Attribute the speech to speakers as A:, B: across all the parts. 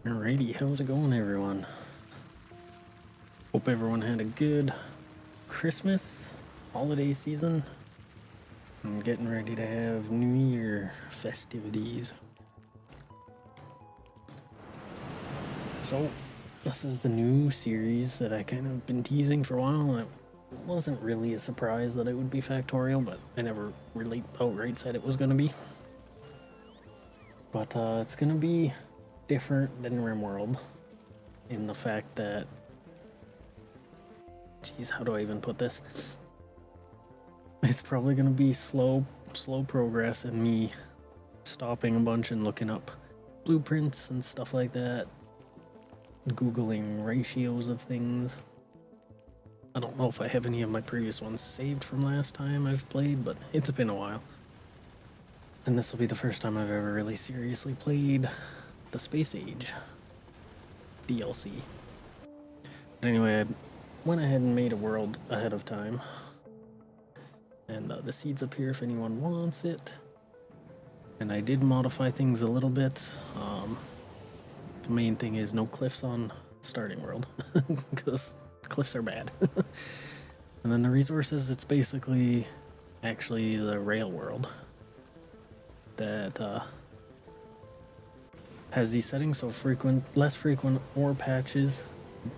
A: Alrighty, how's it going, everyone? Hope everyone had a good Christmas holiday season. I'm getting ready to have New Year festivities. So, this is the new series that I kind of been teasing for a while. It wasn't really a surprise that it would be Factorio, but I never really outright said it was going to be. But it's going to be different than RimWorld in the fact that, geez, how do I even put this? It's probably going to be slow progress and me stopping a bunch and looking up blueprints and stuff like that, Googling ratios of things. I don't know if I have any of my previous ones saved from last time I've played, but it's been a while. And this will be the first time I've ever really seriously played the Space Age DLC. But anyway, I went ahead and made a world ahead of time. And the seed's up here if anyone wants it. And I did modify things a little bit. The main thing is no cliffs on starting world, because cliffs are bad. And then the resources, it's basically actually the rail world that has these settings, so less frequent ore patches,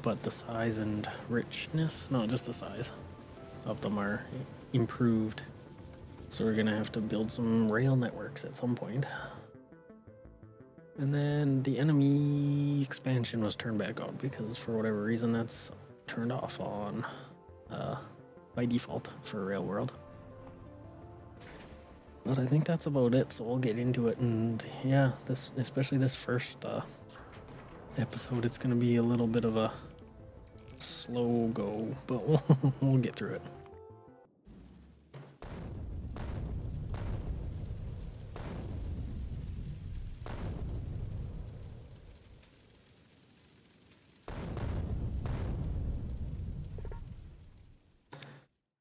A: but the size and richness, no, just the size of them are improved. So we're gonna have to build some rail networks at some point. And then the enemy expansion was turned back on because for whatever reason that's turned off on by default for Rail World. But I think that's about it, so we'll get into it. And yeah, especially this first episode, it's gonna be a little bit of a slow go, but we'll get through it.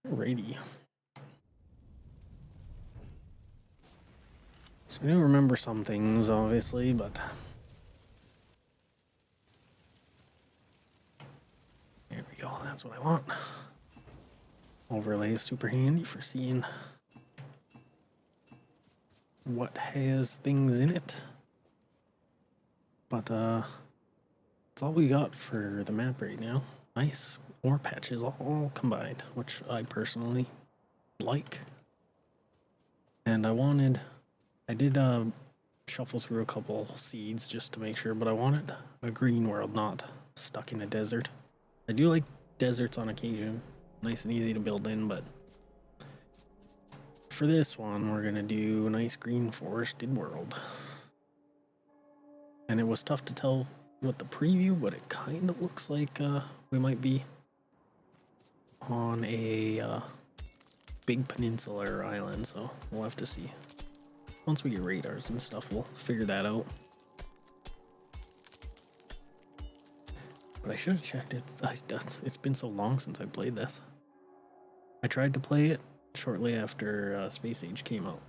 A: Alrighty. So I do remember some things, obviously, but there we go, that's what I want. Overlay is super handy for seeing what has things in it. But that's all we got for the map right now. Nice ore patches all combined, which I personally like. And I did shuffle through a couple seeds just to make sure, but I wanted a green world, not stuck in a desert. I do like deserts on occasion, nice and easy to build in, but for this one, we're gonna do a nice green forested world. And it was tough to tell with the preview, but it kind of looks like we might be on a big peninsula or island, so we'll have to see. Once we get radars and stuff, we'll figure that out. But I should have checked it. It's been so long since I played this. I tried to play it shortly after Space Age came out,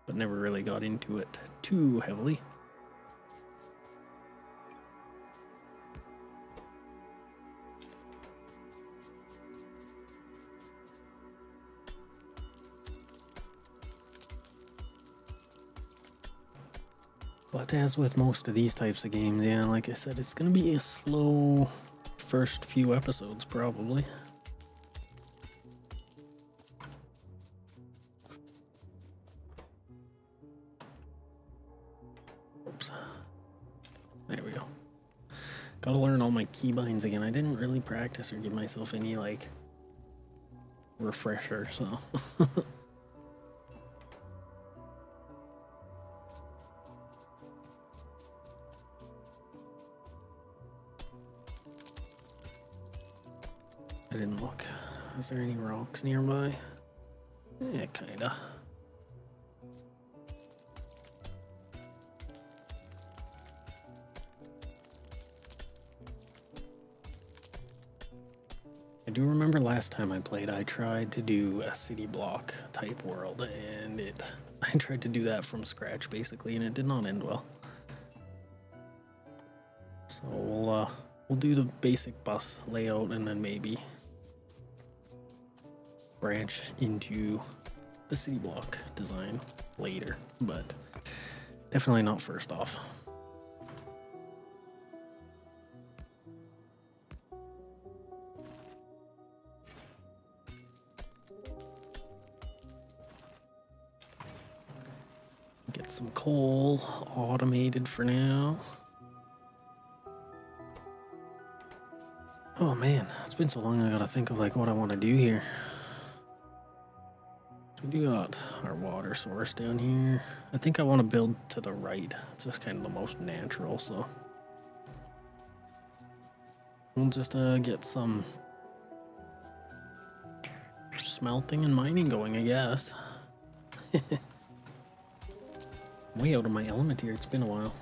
A: but never really got into it too heavily. But as with most of these types of games, yeah, like I said, it's gonna be a slow first few episodes, probably. Oops. There we go. Gotta learn all my keybinds again. I didn't really practice or give myself any, like, refresher, so... I didn't look. Is there any rocks nearby? Yeah, kinda. I do remember last time I played, I tried to do a city block type world, and I tried to do that from scratch basically, and it did not end well. So we'll do the basic bus layout and then maybe branch into the city block design later, but definitely not first off. Get some coal automated for now. Oh man, it's been so long I gotta think of like what I want to do here. We do got our water source down here. I think I want to build to the right. It's just kind of the most natural, so we'll just get some smelting and mining going, I guess. Way out of my element here. It's been a while.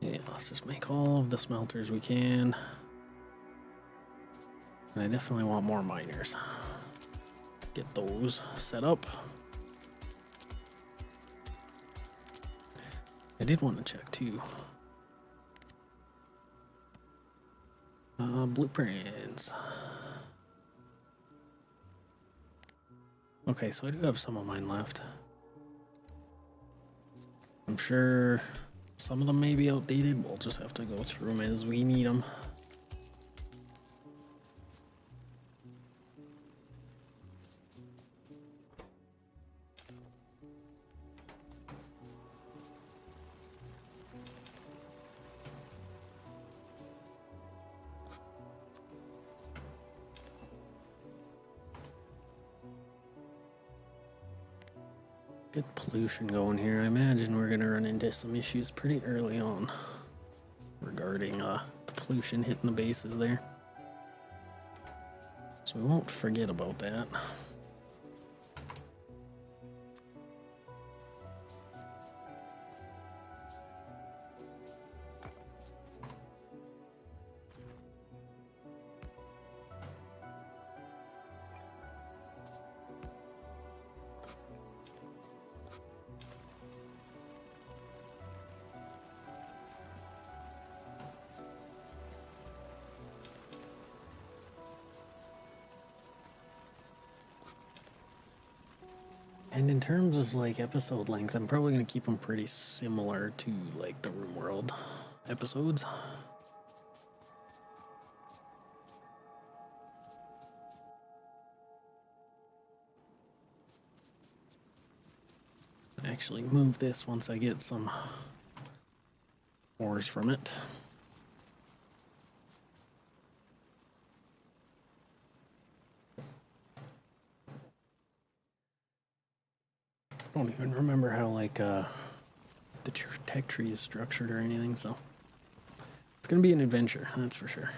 A: Yeah, let's just make all of the smelters we can. And I definitely want more miners. Get those set up. I did want to check too. Blueprints. Okay, so I do have some of mine left. I'm sure some of them may be outdated. We'll just have to go through them as we need them. Get pollution going here. I imagine we're gonna run into some issues pretty early on regarding the pollution hitting the bases there. So we won't forget about that. And in terms of like episode length, I'm probably gonna keep them pretty similar to like the Room World episodes. Actually move this once I get some ores from it. I don't even remember how like the tech tree is structured or anything, so it's gonna be an adventure, that's for sure.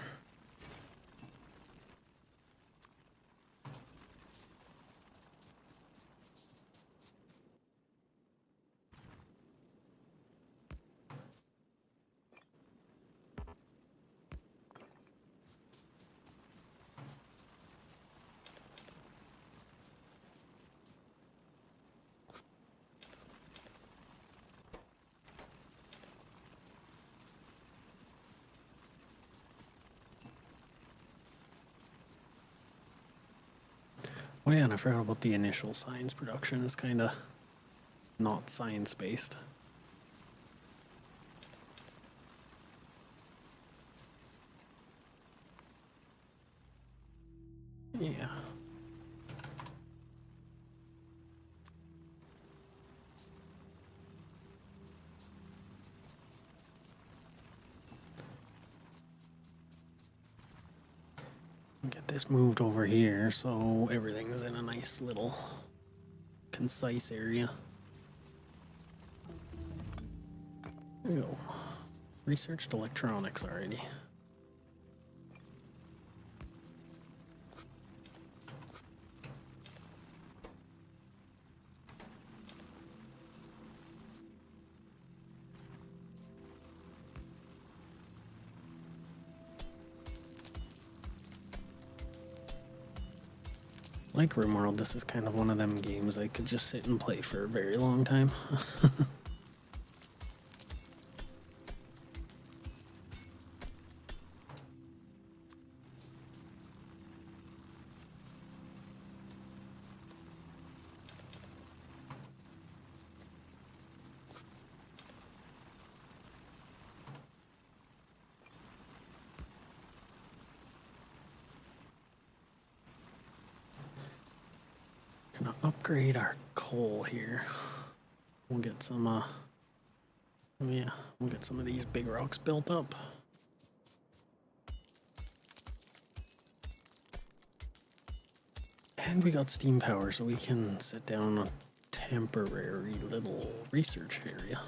A: Oh yeah, and I forgot about the initial science production. It's kind of not science-based. Yeah. Get this moved over here so everything is in a nice little concise area. There we go. Researched electronics already. Like RimWorld, this is kind of one of them games I could just sit and play for a very long time. Gonna upgrade our coal here. We'll get some, yeah, we'll get some of these big rocks built up. And we got steam power, so we can set down a temporary little research area.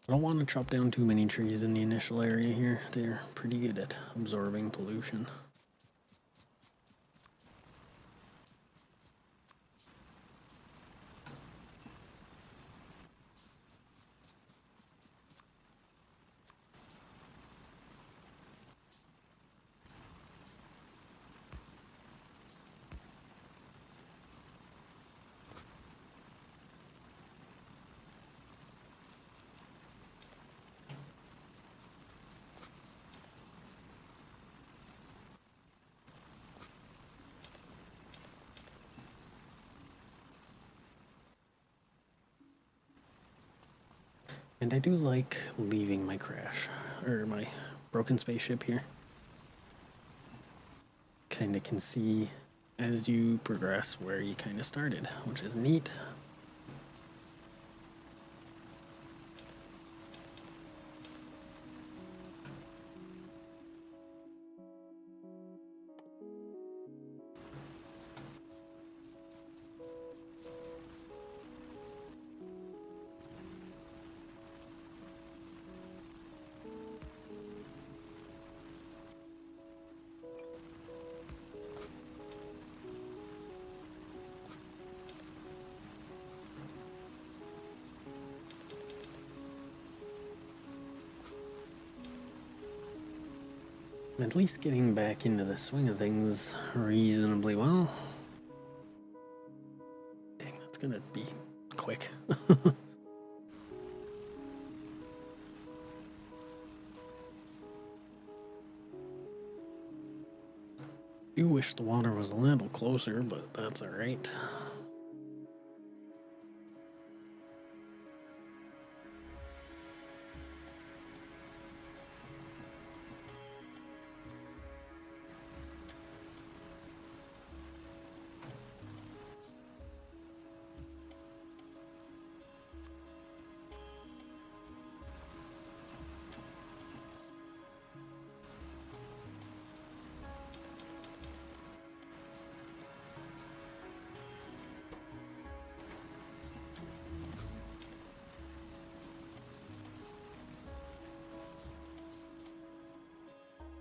A: I don't want to chop down too many trees in the initial area here. They're pretty good at absorbing pollution. And I do like leaving my crash, or my broken spaceship here. Kinda can see as you progress where you kinda started, which is neat. I'm at least getting back into the swing of things reasonably well. Dang, that's gonna be quick. Do wish the water was a little closer, but that's alright.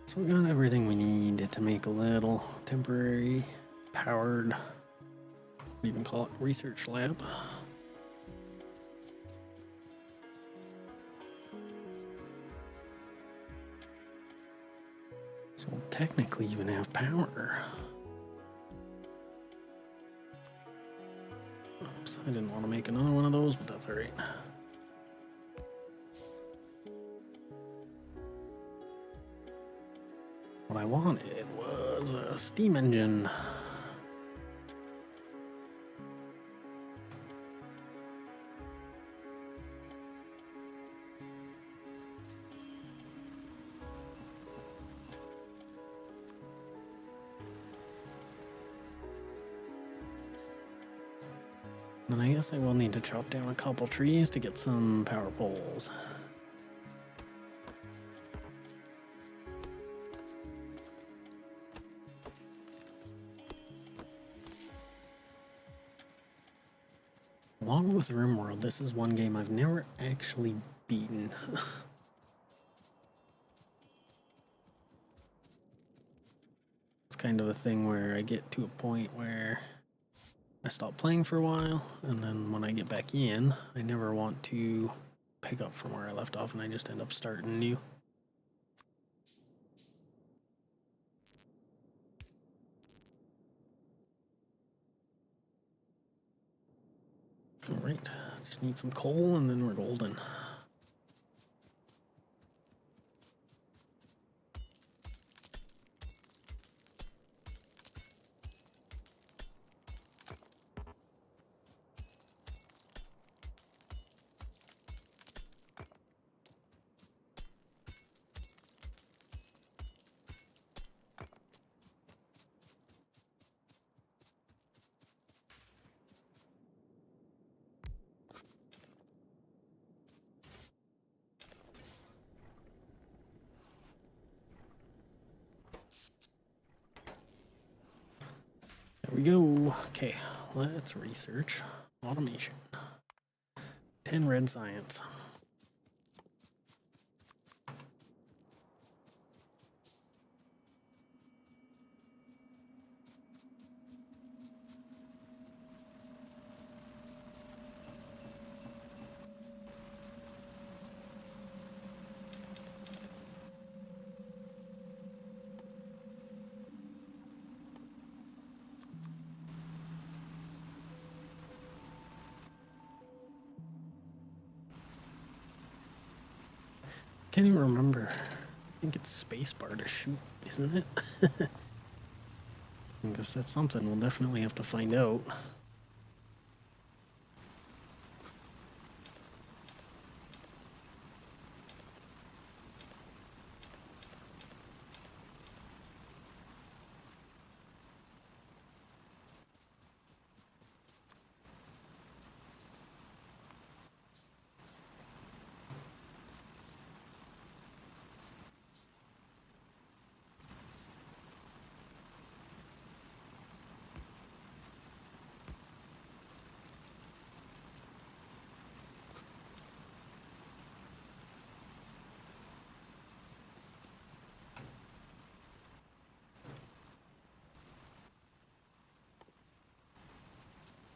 A: So we got everything we need to make a little temporary powered, we even call it research lab. So we'll technically even have power. Oops, I didn't want to make another one of those, but that's alright. What I wanted was a steam engine. And I guess I will need to chop down a couple trees to get some power poles. Along with RimWorld, this is one game I've never actually beaten. It's kind of a thing where I get to a point where I stop playing for a while, and then when I get back in, I never want to pick up from where I left off and I just end up starting new. Alright, just need some coal and then we're golden. There we go. Okay, let's research automation. 10 red science. Can't even remember. I think it's spacebar to shoot, isn't it? I guess that's something we'll definitely have to find out.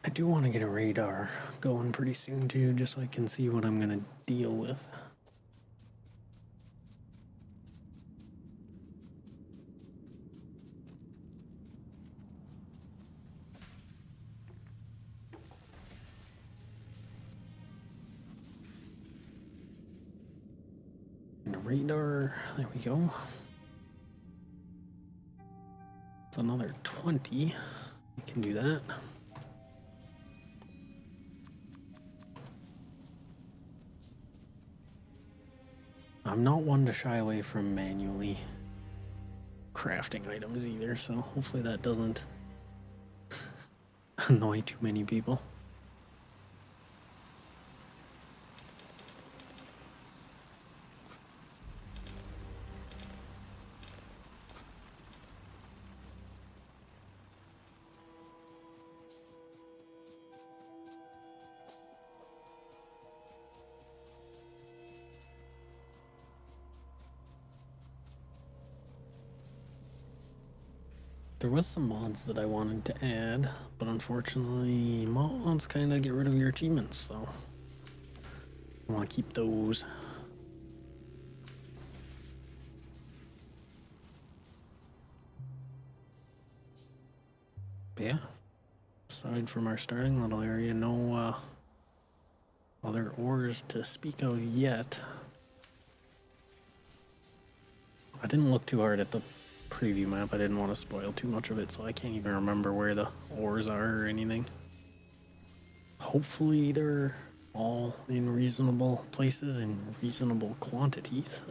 A: I do want to get a radar going pretty soon too, just so I can see what I'm gonna deal with. And a radar, there we go. It's another 20. We can do that. I'm not one to shy away from manually crafting items either, so hopefully that doesn't annoy too many people. There was some mods that I wanted to add, but unfortunately mods kind of get rid of your achievements, so I want to keep those. But yeah, aside from our starting little area, no other ores to speak of yet. I didn't look too hard at the preview map. I didn't want to spoil too much of it, so I can't even remember where the ores are or anything. Hopefully they're all in reasonable places in reasonable quantities.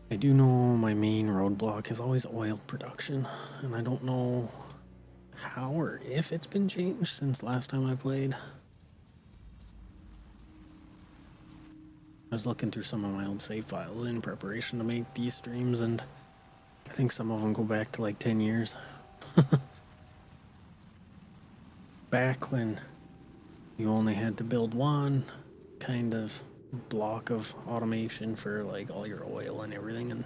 A: I do know my main roadblock is always oil production, and I don't know how or if it's been changed since last time I played. I was looking through some of my old save files in preparation to make these streams, and I think some of them go back to like 10 years. Back when you only had to build one kind of block of automation for like all your oil and everything, and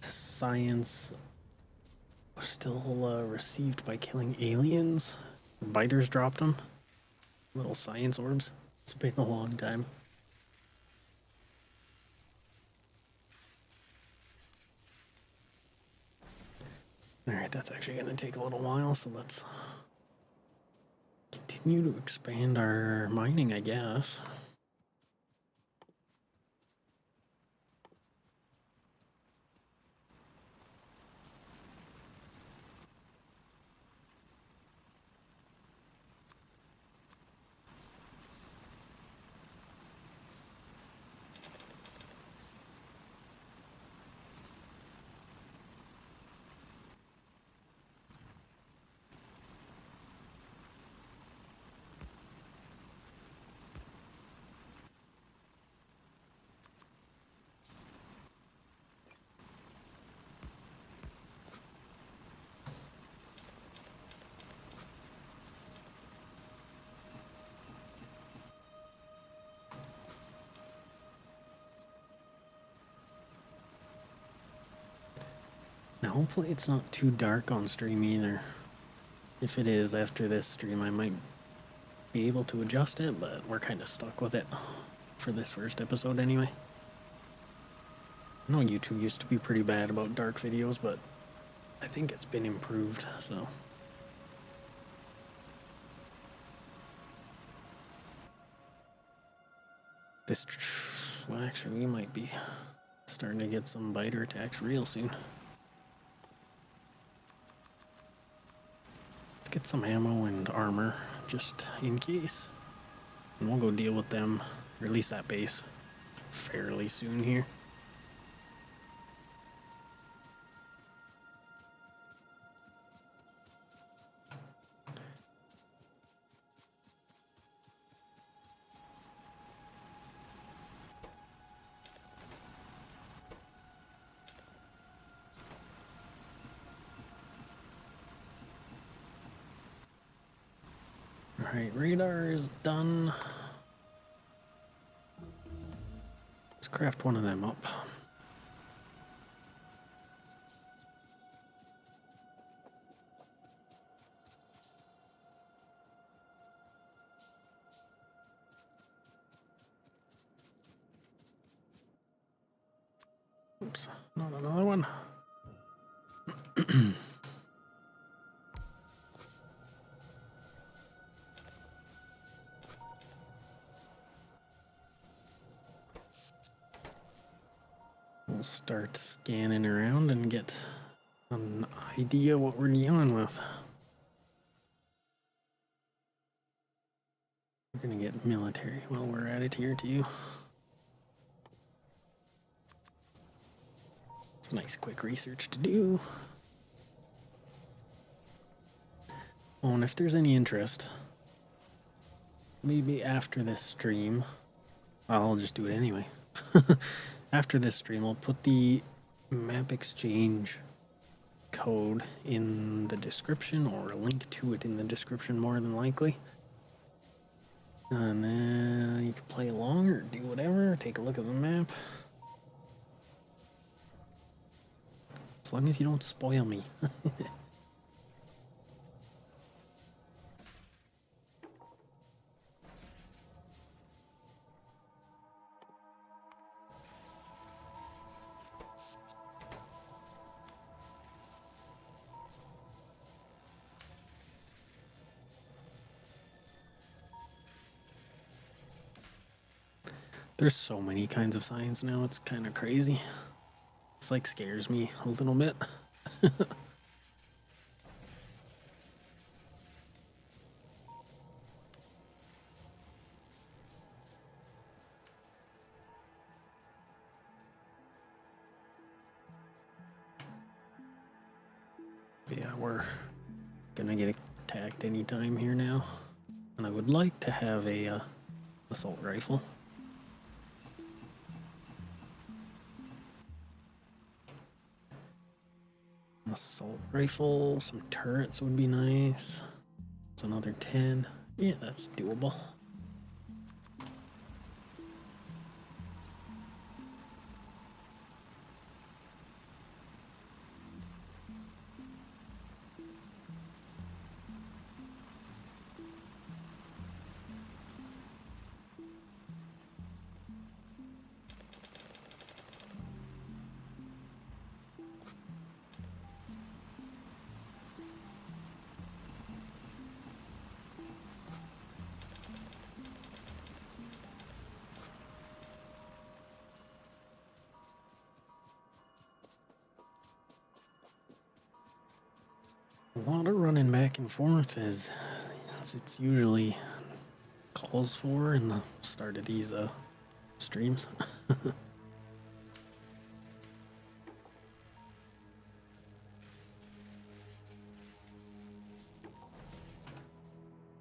A: science was still received by killing aliens. Biters dropped them. Little science orbs. It's been a long time. Alright, that's actually going to take a little while, so let's continue to expand our mining, I guess. Now, hopefully it's not too dark on stream either. If it is after this stream, I might be able to adjust it, but we're kind of stuck with it for this first episode anyway. I know YouTube used to be pretty bad about dark videos, but I think it's been improved, so. Well, actually, we might be starting to get some biter attacks real soon. Let's get some ammo and armor, just in case. And we'll go deal with them, or at least that base, fairly soon here. Alright, radar is done. Let's craft one of them up. Oops, not another one. We'll start scanning around and get an idea what we're dealing with. We're gonna get military while we're at it here too. It's a nice quick research to do. Oh, and if there's any interest, maybe after this stream, I'll just do it anyway. After this stream, I'll put the map exchange code in the description, or a link to it in the description more than likely. And then you can play along or do whatever, take a look at the map. As long as you don't spoil me. There's so many kinds of science now, it's kind of crazy. It's like scares me a little bit. Yeah, we're gonna get attacked anytime here now. And I would like to have a assault rifle. Assault rifle, some turrets would be nice. It's another 10. Yeah, that's doable. A lot of running back and forth as it's usually calls for in the start of these streams.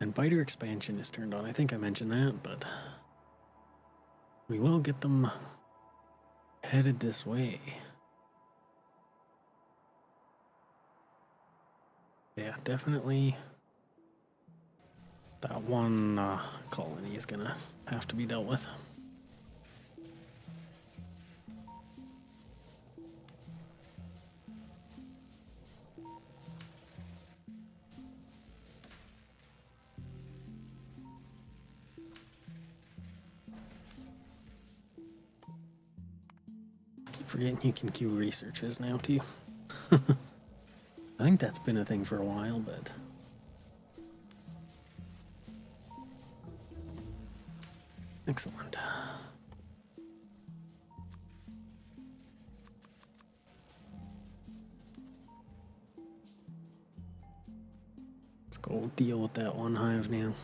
A: And biter expansion is turned on. I think I mentioned that, but we will get them headed this way. Yeah, definitely that one colony is gonna have to be dealt with. Keep forgetting you can queue researches now too. I think that's been a thing for a while, but excellent. Let's go deal with that one hive now.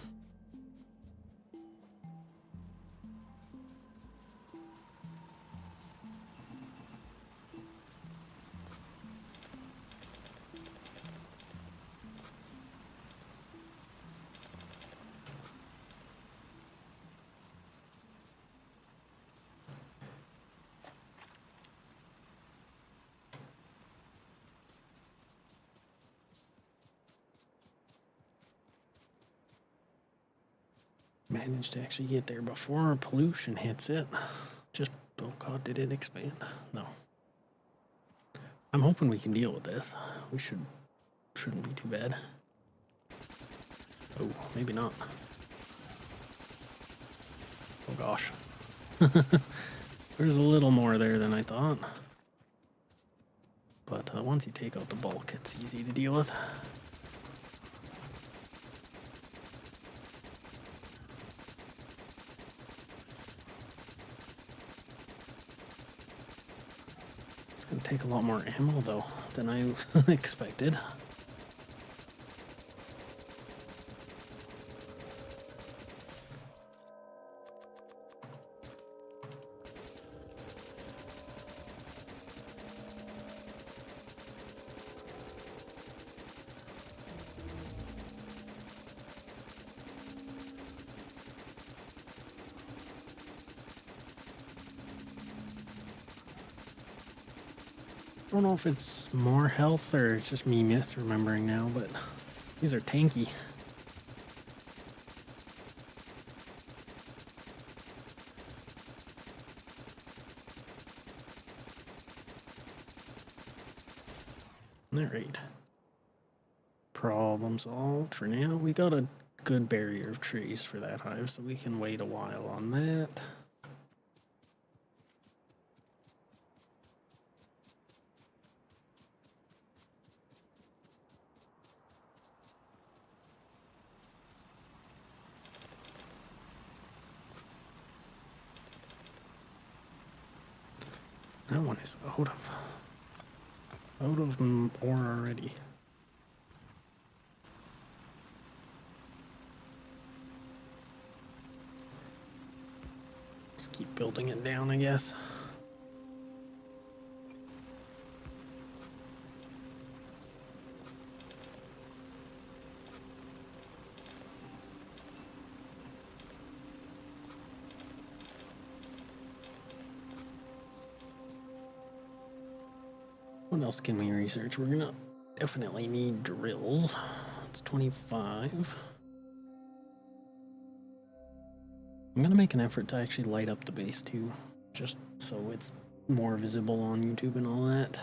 A: Managed to actually get there before pollution hits it. Just, oh god, did it expand? No. I'm hoping we can deal with this. We shouldn't be too bad. Oh, maybe not. Oh gosh. There's a little more there than I thought. But once you take out the bulk, it's easy to deal with. It's going to take a lot more ammo, though, than I expected. I don't know if it's more health or it's just me misremembering now, but these are tanky. Alright. Problem solved for now. We got a good barrier of trees for that hive, so we can wait a while on that. That one is out of ore already. Let's keep building it down, I guess. What else can we research? We're gonna definitely need drills. It's 25. I'm gonna make an effort to actually light up the base too, just so it's more visible on YouTube and all that.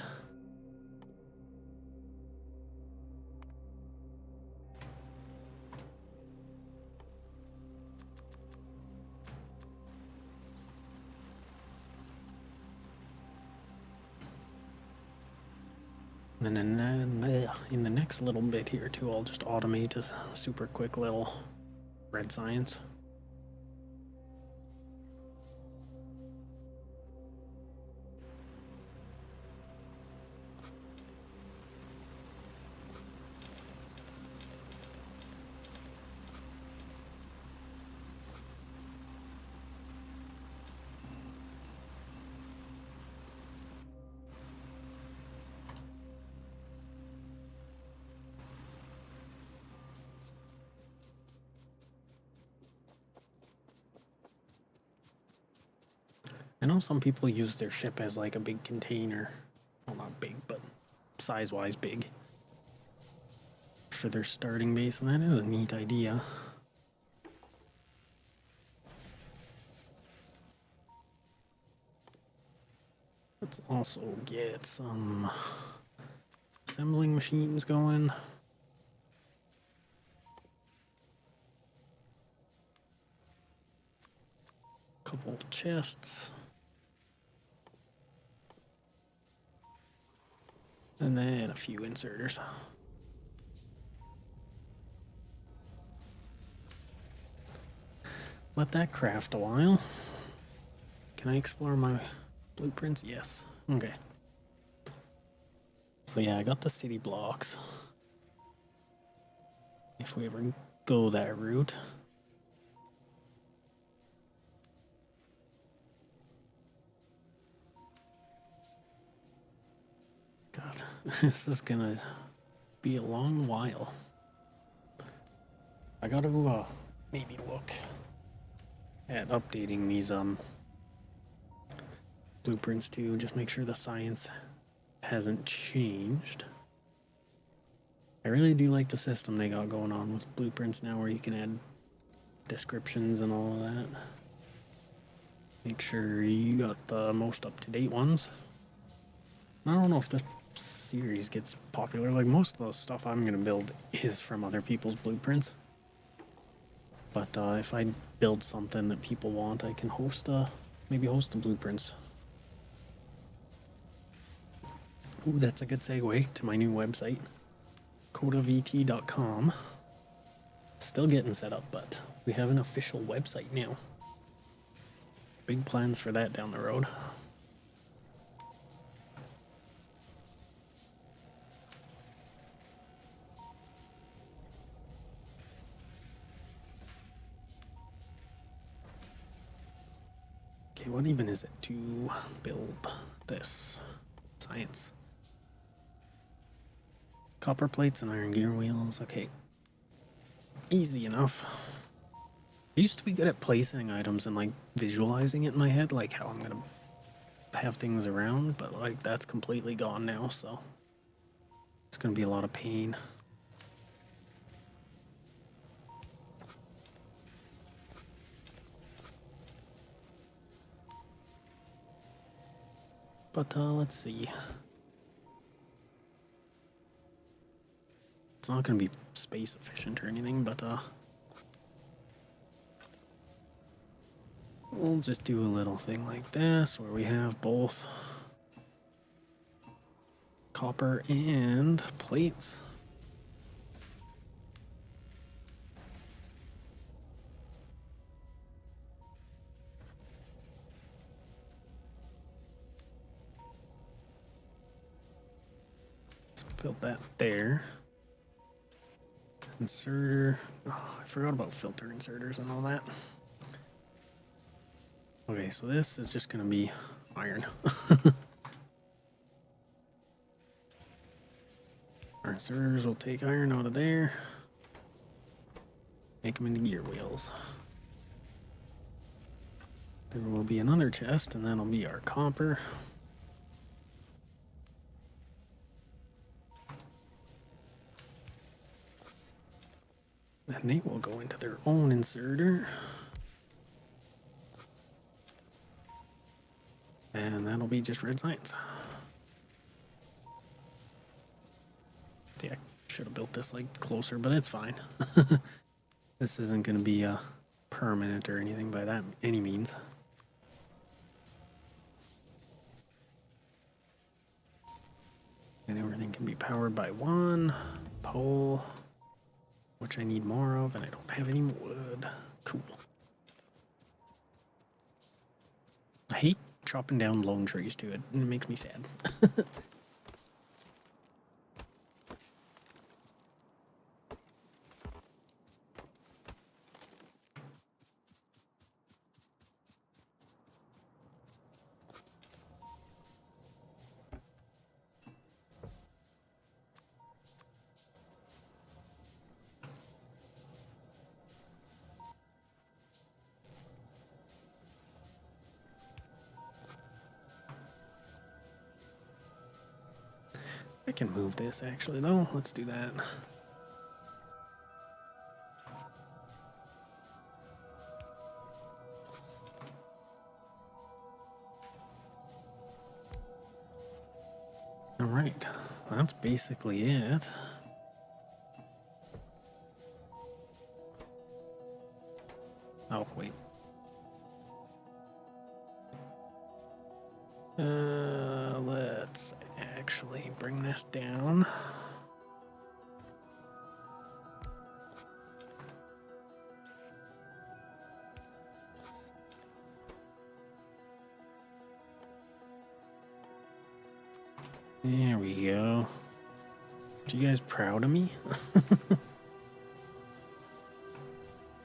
A: And then in the next little bit here too, I'll just automate a super quick little red science. I know some people use their ship as like a big container. Well, not big, but size-wise big. For their starting base, and that is a neat idea. Let's also get some assembling machines going. Couple chests. And then a few inserters. Let that craft a while. Can I explore my blueprints? Yes. Okay. So yeah, I got the city blocks. If we ever go that route. God, this is gonna be a long while. I gotta maybe look at updating these blueprints too, just make sure the science hasn't changed. I really do like the system they got going on with blueprints now, where you can add descriptions and all of that. Make sure you got the most up-to-date ones. I don't know if this series gets popular. Like, most of the stuff I'm gonna build is from other people's blueprints. But if I build something that people want, I can maybe host the blueprints. Ooh, that's a good segue to my new website, codavt.com. Still getting set up, but we have an official website now. Big plans for that down the road. Okay, what even is it to build this? Science. Copper plates and iron gear wheels. Okay. Easy enough. I used to be good at placing items and like visualizing it in my head, like how I'm gonna have things around, but like that's completely gone now, so it's gonna be a lot of pain. But let's see. It's not gonna be space efficient or anything, but we'll just do a little thing like this where we have both copper and plates. Let's build that there. Inserter. Oh, I forgot about filter inserters and all that. Okay, so this is just gonna be iron. Our inserters will take iron out of there, make them into gear wheels. There will be another chest, and that'll be our copper. Then they will go into their own inserter. And that'll be just red science. Yeah, I should have built this like closer, but it's fine. This isn't going to be permanent or anything by that any means. And everything can be powered by one pole, which I need more of, and I don't have any wood. Cool. I hate chopping down lone trees too. It makes me sad. I can move this actually though. Let's do that. All right, that's basically it. Oh, wait. Let's actually bring this down. There we go. Are you guys proud of me?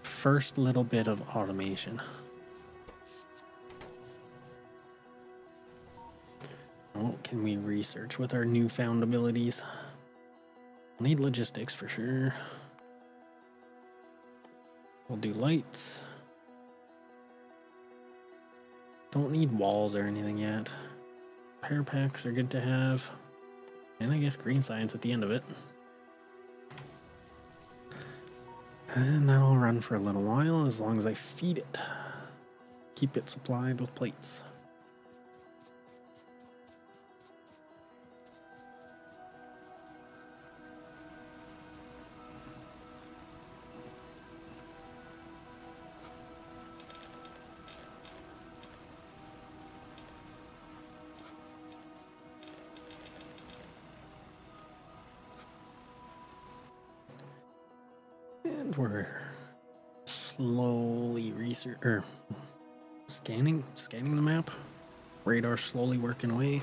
A: First little bit of automation. What can we research with our newfound abilities? We'll need logistics for sure. We'll do lights. Don't need walls or anything yet. Repair packs are good to have. And I guess green science at the end of it. And that'll run for a little while as long as I feed it. Keep it supplied with plates. And we're slowly scanning the map. Radar slowly working away.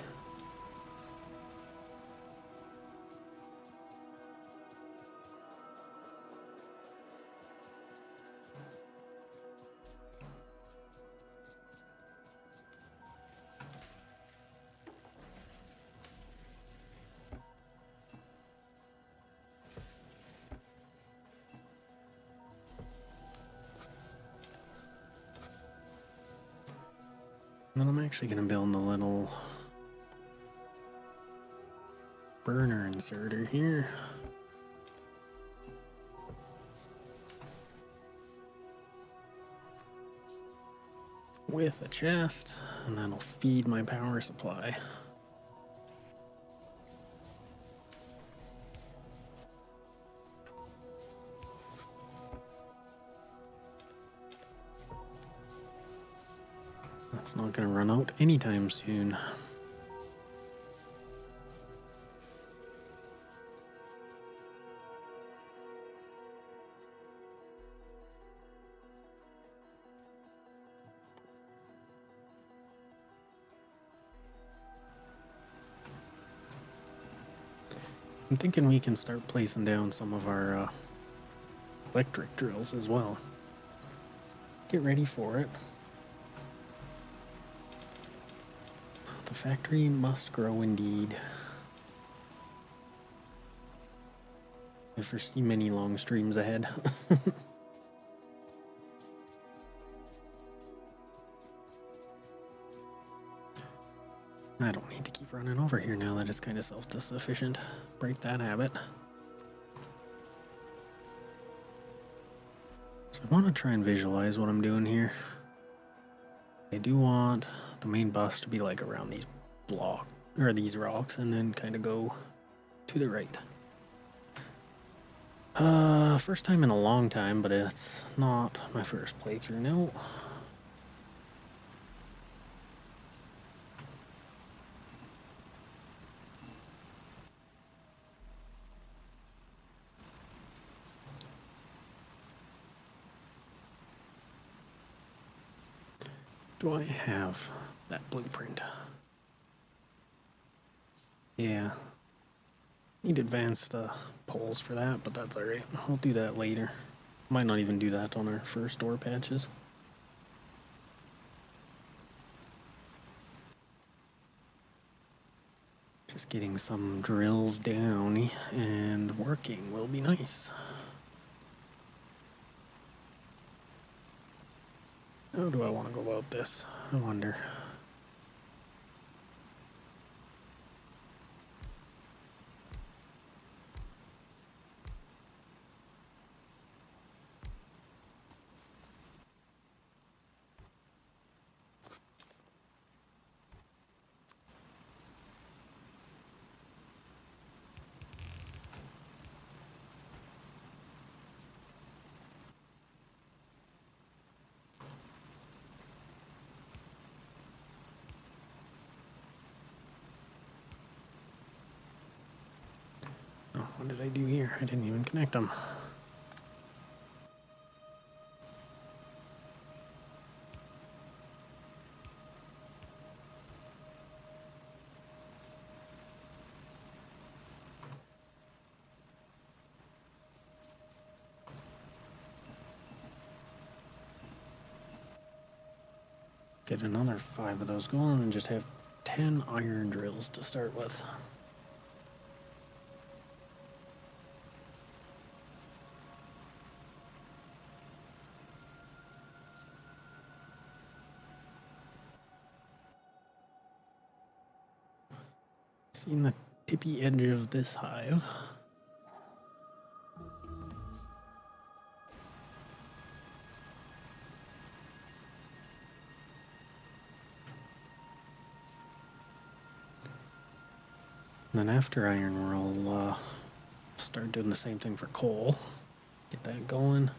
A: And then I'm actually going to build a little burner inserter here. With a chest, and that'll feed my power supply. That's not going to run out anytime soon. I'm thinking we can start placing down some of our electric drills as well. Get ready for it. The factory must grow indeed. I foresee many long streams ahead. I don't need to keep running over here now that it's kind of self-sufficient. Break that habit. I want to try and visualize what I'm doing here. I do want the main bus to be like around these these rocks, and then kind of go to the right. First time in a long time, but it's not my first playthrough. No. Do I have that blueprint? Yeah. Need advanced poles for that, but that's alright. I'll do that later. Might not even do that on our first door patches. Just getting some drills down and working will be nice. How do I want to go about this? I wonder. Oh, what did I do here? I didn't even connect them. Get another 5 of those going and just have 10 iron drills to start with. Seeing the tippy edge of this hive. And then after iron, we'll start doing the same thing for coal. Get that going.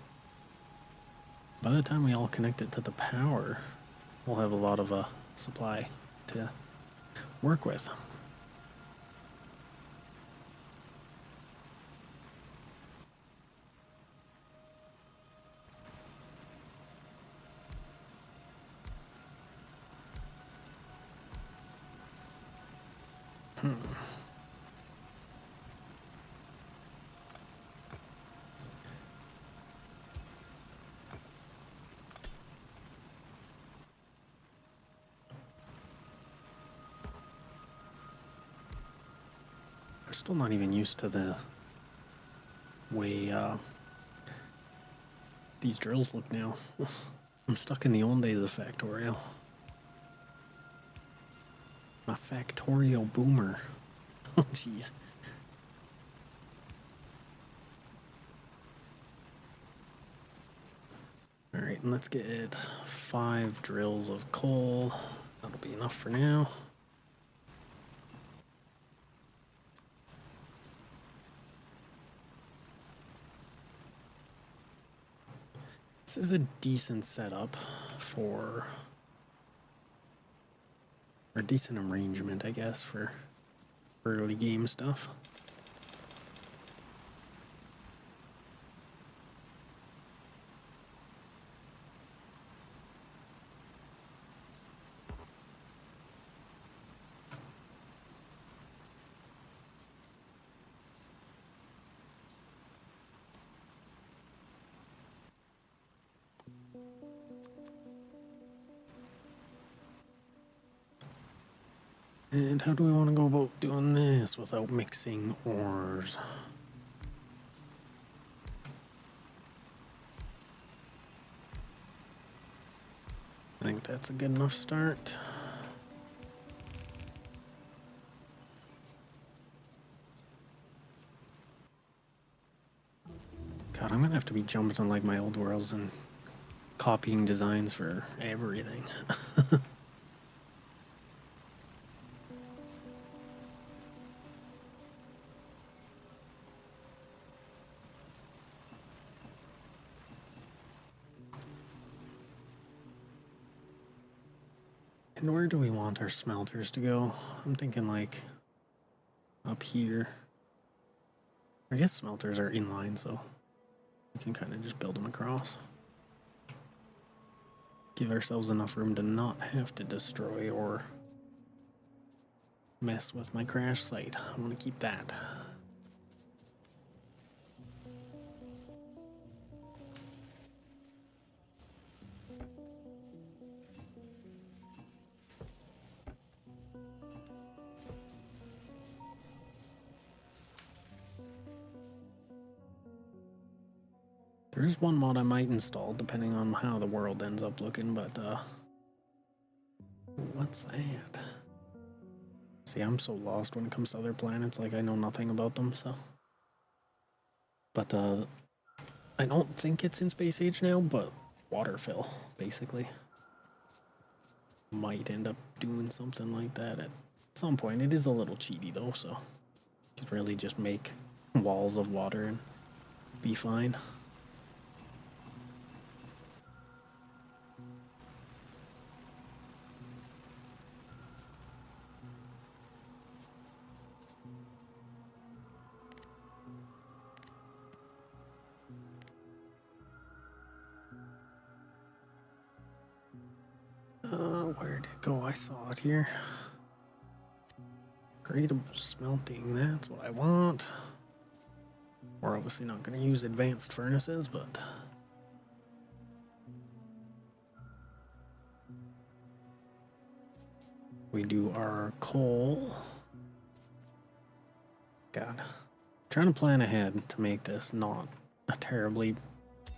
A: By the time we all connect it to the power, we'll have a lot of supply to work with. I'm still not even used to the way these drills look now. I'm stuck in the old days of Factorio. A Factorio boomer. Oh, jeez. Alright, and let's get 5 drills of coal. That'll be enough for now. This is a decent setup for, or a decent arrangement, I guess, for early game stuff. And how do we want to go about doing this without mixing ores? I think that's a good enough start. God, I'm gonna have to be jumping on like my old worlds and copying designs for everything. And where do we want our smelters to go? I'm thinking like up here. I guess smelters are inline, so we can kind of just build them across. Give ourselves enough room to not have to destroy or mess with my crash site. I want to keep that. There's one mod I might install depending on how the world ends up looking, but what's that? See, I'm so lost when it comes to other planets, like I know nothing about them, so. But I don't think it's in Space Age now, but water fill, basically. Might end up doing something like that at some point. It is a little cheaty though, so you could really just make walls of water and be fine. Where'd it go? I saw it here. Gradable smelting, that's what I want. We're obviously not going to use advanced furnaces, but we do our coal. God, trying to plan ahead to make this not a terribly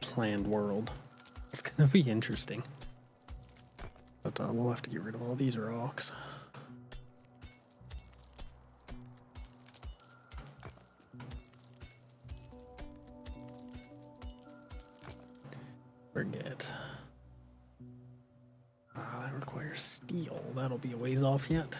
A: planned world. It's going to be interesting. But we'll have to get rid of all these rocks. Forget. That requires steel. That'll be a ways off yet.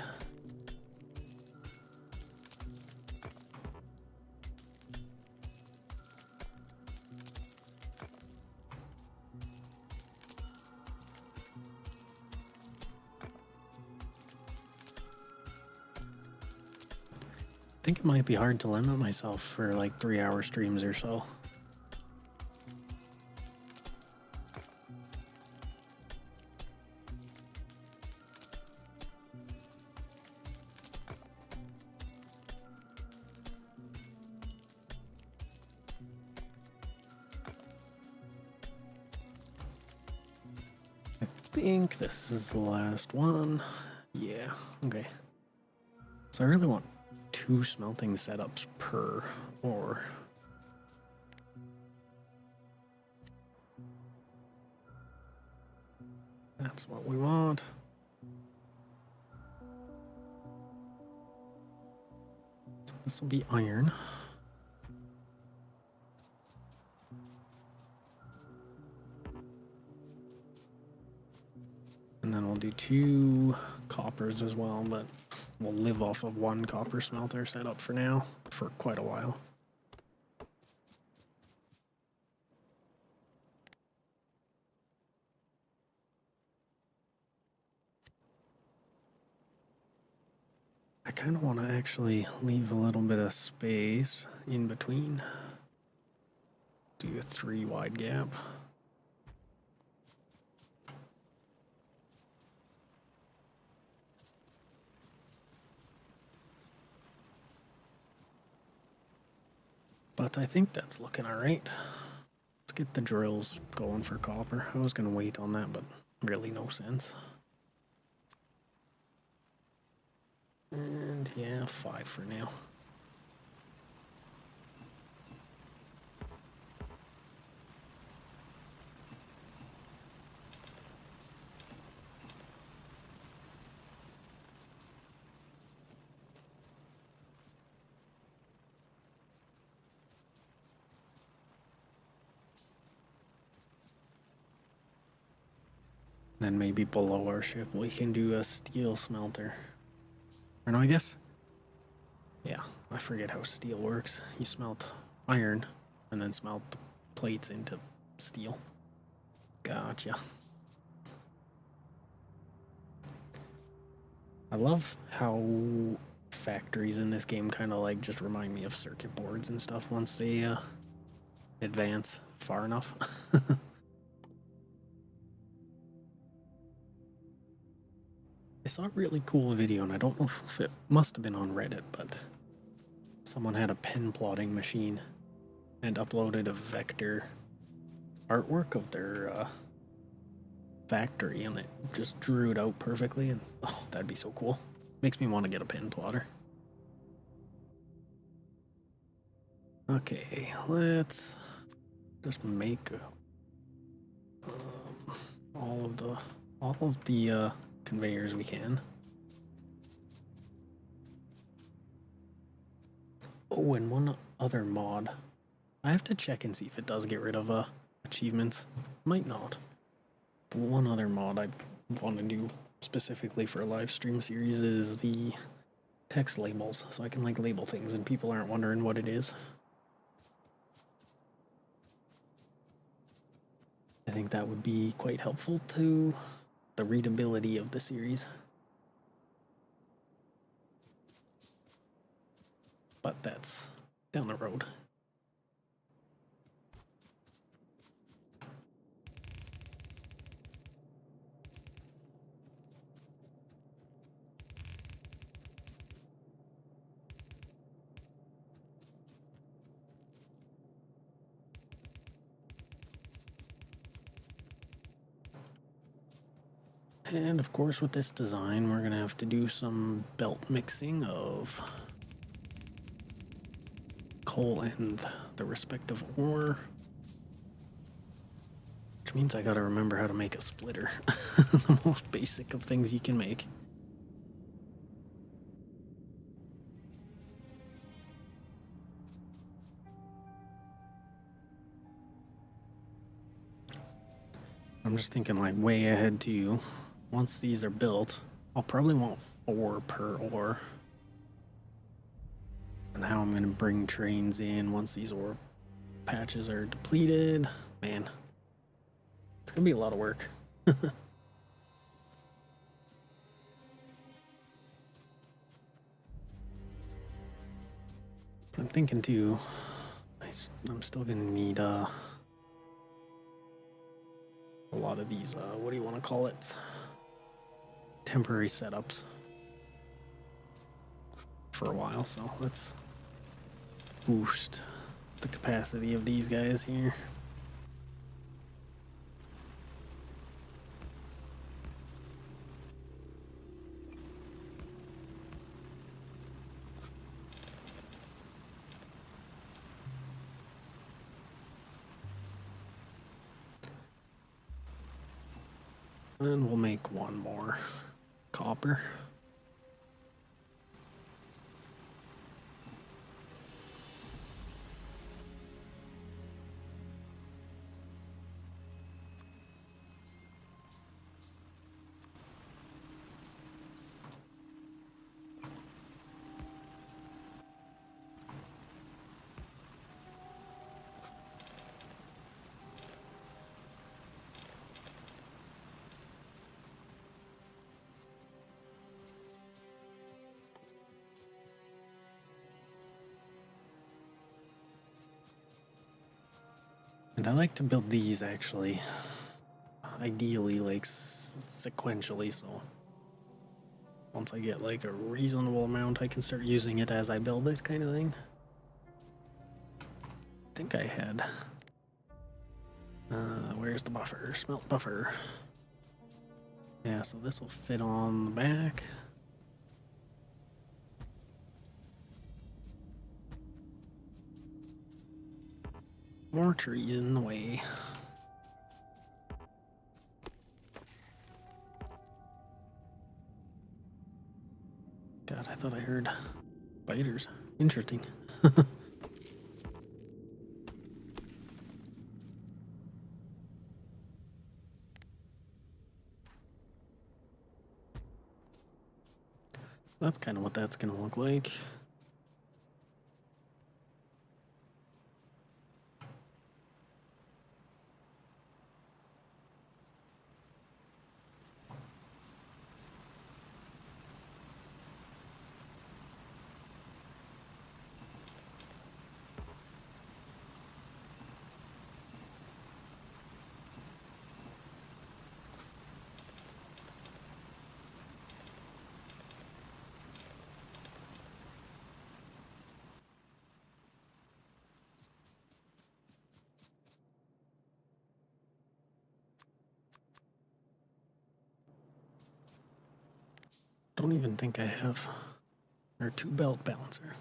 A: I think it might be hard to limit myself for like 3-hour streams or so. I think this is the last one. Yeah, okay. So I really want 2 smelting setups per ore. That's what we want. So this will be iron. And then we'll do 2 coppers as well, but we'll live off of 1 copper smelter setup for now, for quite a while. I kind of want to actually leave a little bit of space in between. Do a 3 wide gap. But I think that's looking all right. Let's get the drills going for copper. I was going to wait on that, but really no sense. And yeah, 5 for now. then maybe below our ship we can do a steel smelter. Or no, I guess. Yeah, I forget how steel works. You smelt iron and then smelt the plates into steel. Gotcha. I love how factories in this game kind of like just remind me of circuit boards and stuff once they advance far enough. I saw a really cool video, and I don't know if it must have been on Reddit, but someone had a pen plotting machine and uploaded a vector artwork of their factory, and it just drew it out perfectly, and oh, that'd be so cool. Makes me want to get a pen plotter. Okay, let's just make all of the conveyors we can. Oh, and one other mod. I have to check and see if it does get rid of achievements. Might not. But one other mod I want to do specifically for a live stream series is the text labels, so I can like label things and people aren't wondering what it is. I think that would be quite helpful to the readability of the series. But that's down the road. And of course with this design we're gonna have to do some belt mixing of coal and the respective ore. Which means I gotta remember how to make a splitter. The most basic of things you can make. I'm just thinking like way ahead too. Once these are built, I'll probably want 4 per ore. And how I'm gonna bring trains in once these ore patches are depleted. Man, it's gonna be a lot of work. I'm thinking too, I'm still gonna need a lot of these, what do you want to call it? Temporary setups for a while, so let's boost the capacity of these guys here. And we'll make one more copper. And I like to build these actually, ideally like sequentially, so once I get like a reasonable amount I can start using it as I build it kind of thing. I think I had, where's the buffer? Smelt buffer. Yeah, so this will fit on the back. More trees in the way. God, I thought I heard spiders. Interesting. That's kind of what that's going to look like. Don't even think I have our 2 belt balancers.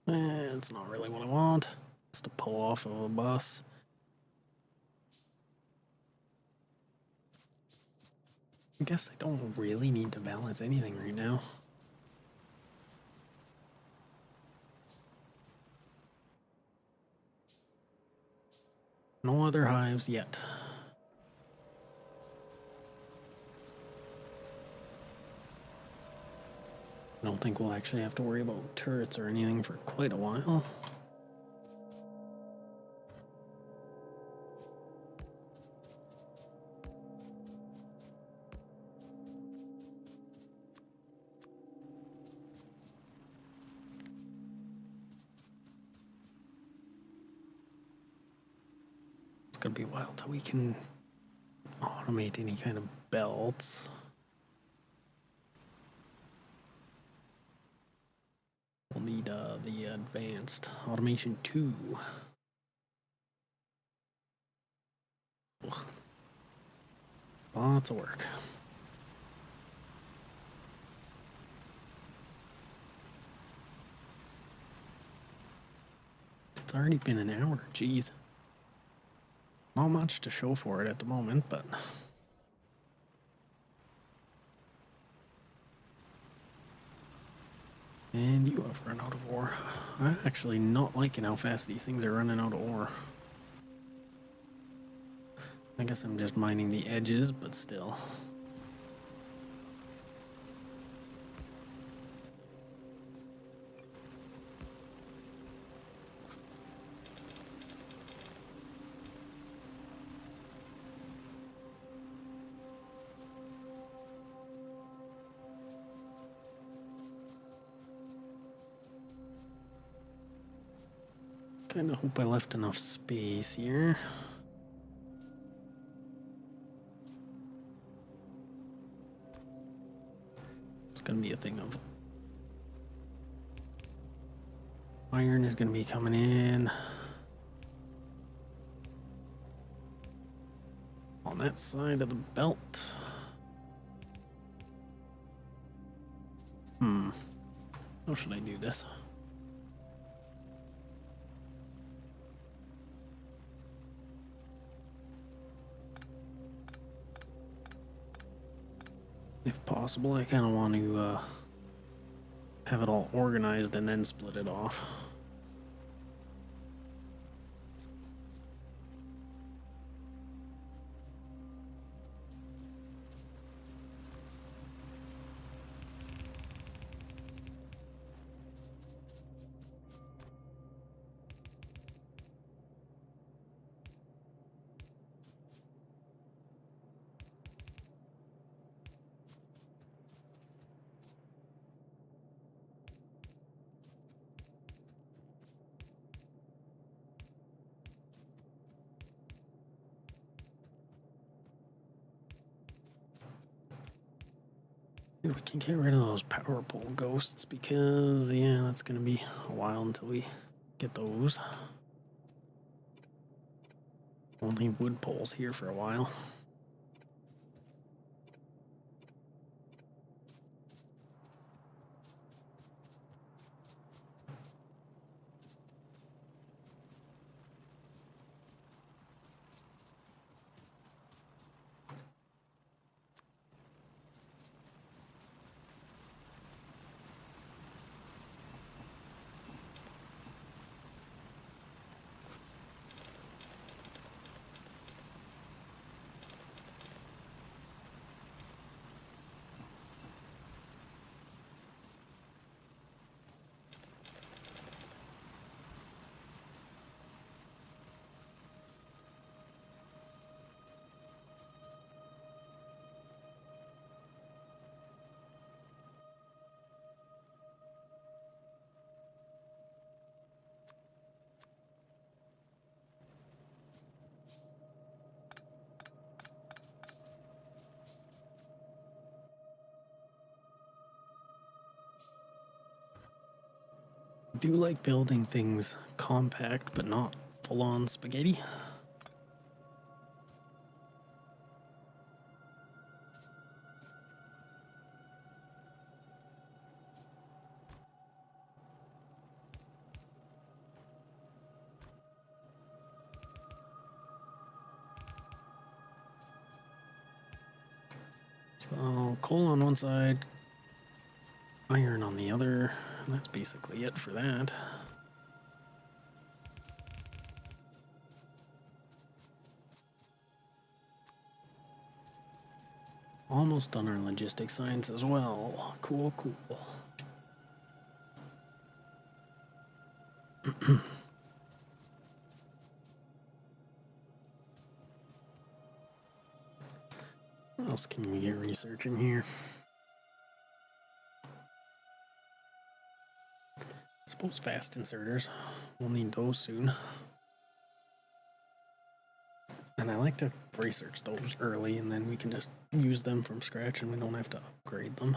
A: It's not really what I want. It's to pull off of a bus. I guess I don't really need to balance anything right now. No other hives yet. I don't think we'll actually have to worry about turrets or anything for quite a while. It's gonna be a while till we can automate any kind of belts. We'll need the advanced automation 2. Ugh. Lots of work. It's already been an hour, jeez. Not much to show for it at the moment, but and you have run out of ore. I'm actually not liking how fast these things are running out of ore. I guess I'm just mining the edges, but still. Kinda hope I left enough space here. It's gonna be a thing of iron is gonna be coming in on that side of the belt. How should I do this? If possible, I kind of want to have it all organized and then split it off. We can get rid of those power pole ghosts because, yeah, that's going to be a while until we get those. Only wood poles here for a while. I do like building things compact, but not full-on spaghetti. So coal on one side, iron on the other, and that's basically it for that. Almost done our logistics science as well. Cool, cool. What else can we get researching here? I suppose fast inserters. We'll need those soon. And I like to research those early, and then we can just use them from scratch and we don't have to upgrade them.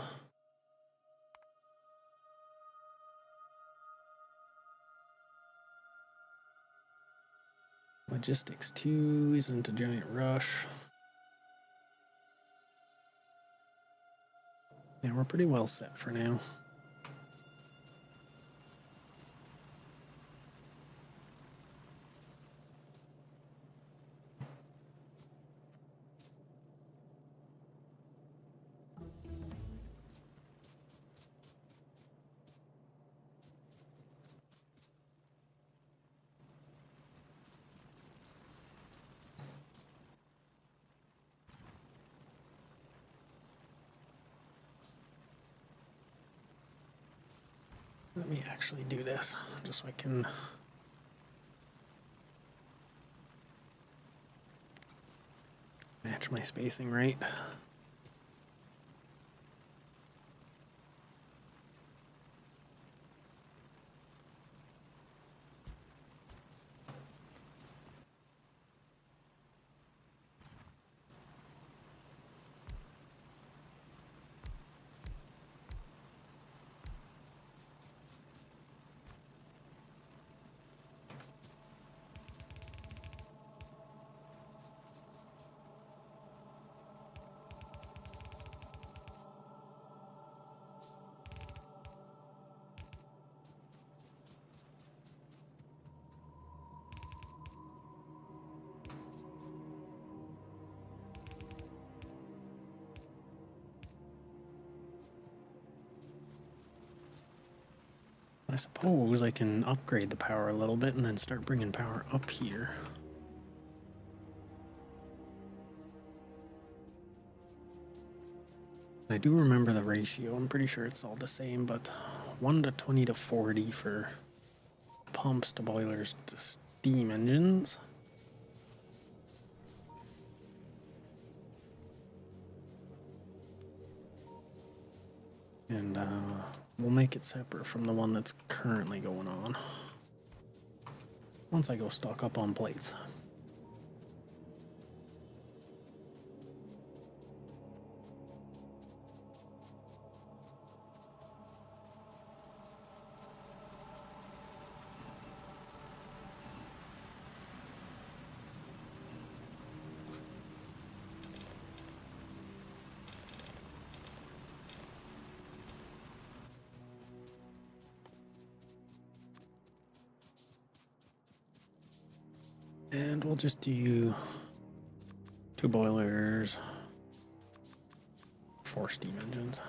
A: Logistics 2 isn't a giant rush. Yeah, we're pretty well set for now. Let me actually do this, just so I can match my spacing right. I suppose I can upgrade the power a little bit and then start bringing power up here. I do remember the ratio. I'm pretty sure it's all the same, but 1 to 20 to 40 for pumps to boilers to steam engines. And we'll make it separate from the one that's currently going on once I go stock up on plates. And we'll just do 2 boilers, 4 steam engines.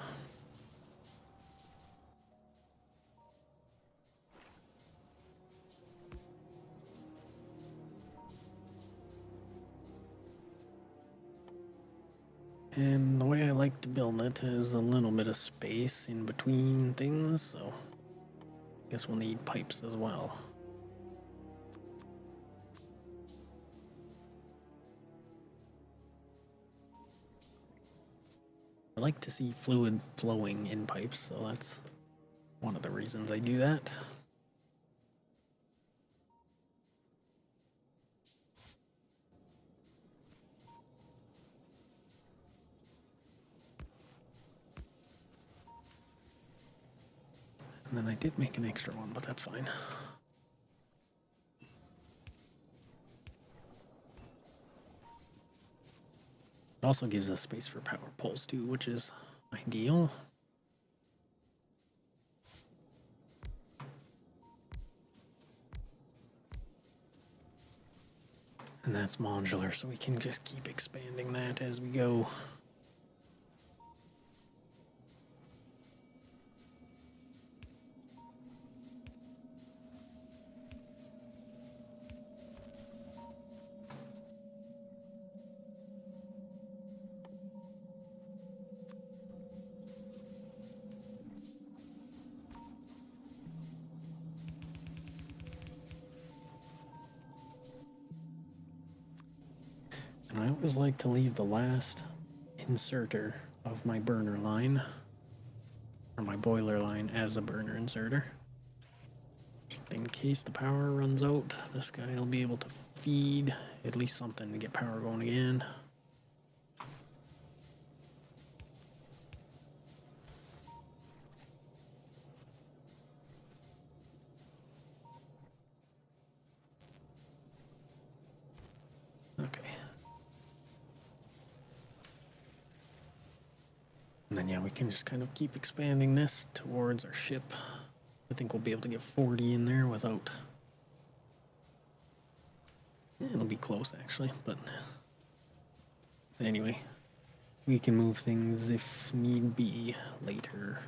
A: And the way I like to build it is a little bit of space in between things, so I guess we'll need pipes as well. I like to see fluid flowing in pipes, so that's one of the reasons I do that. And then I did make an extra one, but that's fine. It also gives us space for power poles too, which is ideal. And that's modular, so we can just keep expanding that as we go. And I always like to leave the last inserter of my burner line, or my boiler line, as a burner inserter. Just in case the power runs out, this guy will be able to feed at least something to get power going again. Okay. And then, yeah, we can just kind of keep expanding this towards our ship. I think we'll be able to get 40 in there without... It'll be close, actually, but... Anyway, we can move things if need be later.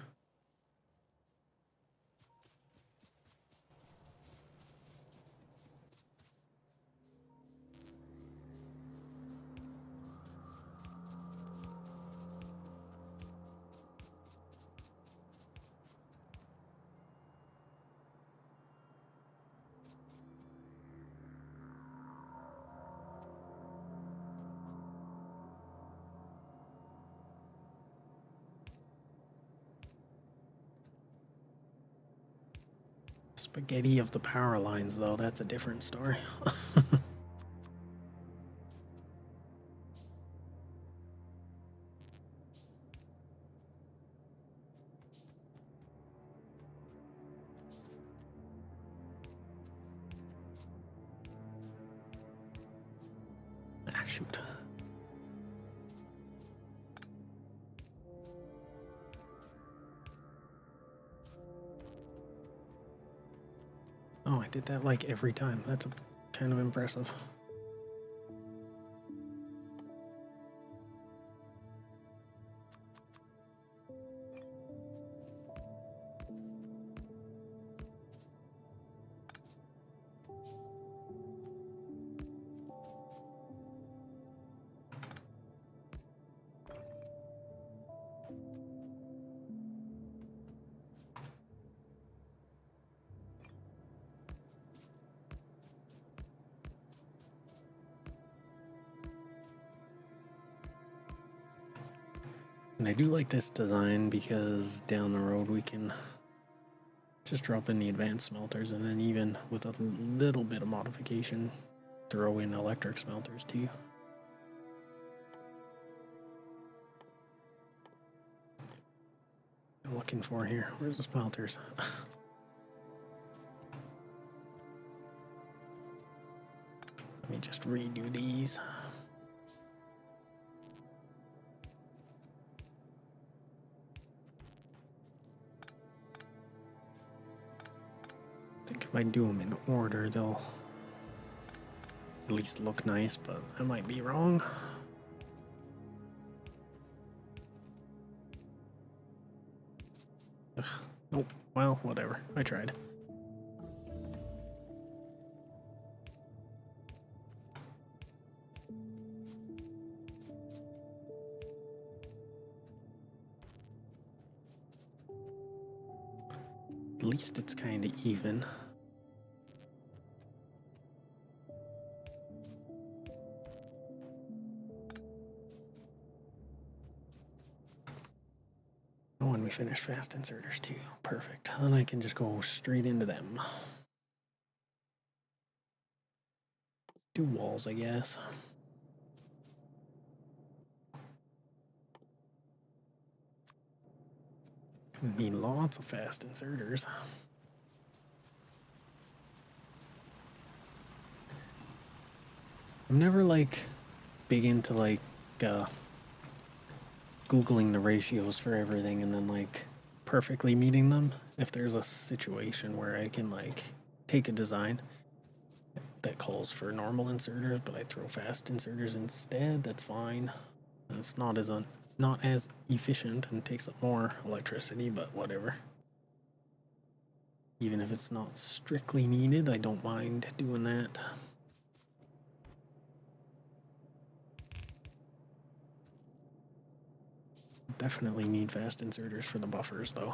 A: Spaghetti of the power lines, though, that's a different story. Ah, shoot. Oh, I did that like every time. That's kind of impressive. And I do like this design because down the road we can just drop in the advanced smelters, and then even with a little bit of modification, throw in electric smelters too. I'm looking for here. Where's the smelters? Let me just redo these. I think if I do them in order, they'll at least look nice, but I might be wrong. Ugh. Nope. Well, whatever. I tried. At least it's kind of even. Oh, and we finished fast inserters too. Perfect. Then I can just go straight into them. 2 walls, I guess. Need lots of fast inserters. I'm never like big into like Googling the ratios for everything and then like perfectly meeting them. If there's a situation where I can like take a design that calls for normal inserters, but I throw fast inserters instead, that's fine. And it's not as efficient and takes up more electricity, but whatever. Even if it's not strictly needed, I don't mind doing that. Definitely need fast inserters for the buffers though.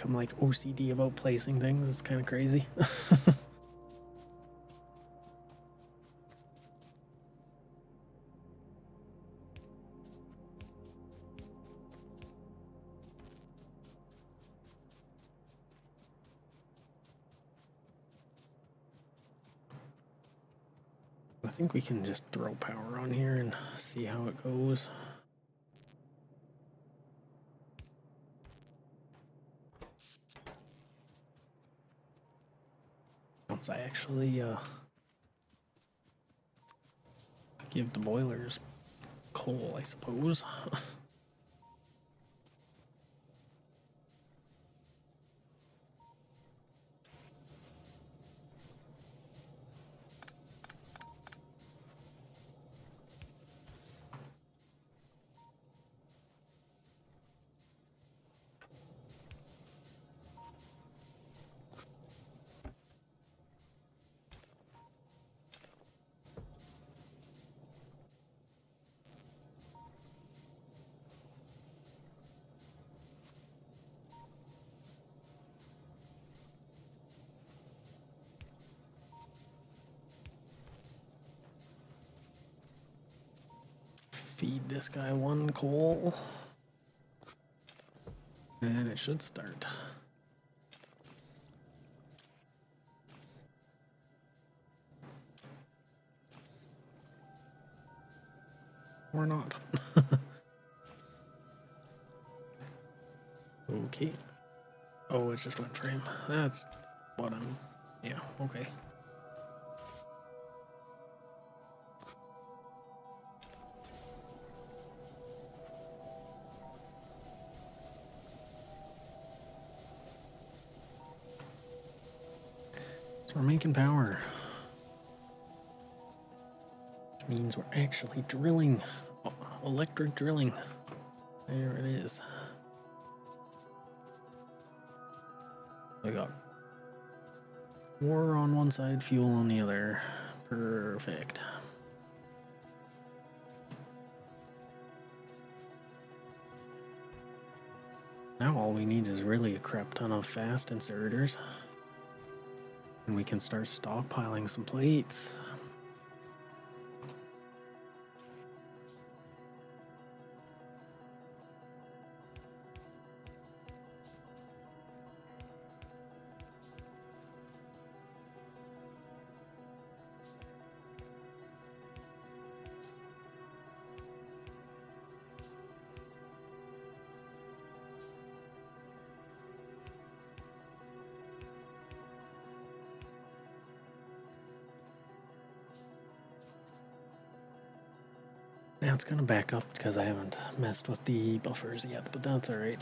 A: I'm like OCD about placing things. It's kind of crazy. I think we can just throw power on here and see how it goes. Once I actually give the boilers coal, I suppose. Feed this guy one coal. And it should start. Or not. Okay. Oh, it's just one frame. That's what I'm... Yeah, okay. So we're making power. Which means we're actually drilling. Electric drilling. There it is. I got water on one side, fuel on the other. Perfect. Now all we need is really a crap ton of fast inserters. And we can start stockpiling some plates. it's gonna back up because I haven't messed with the buffers yet, but that's alright.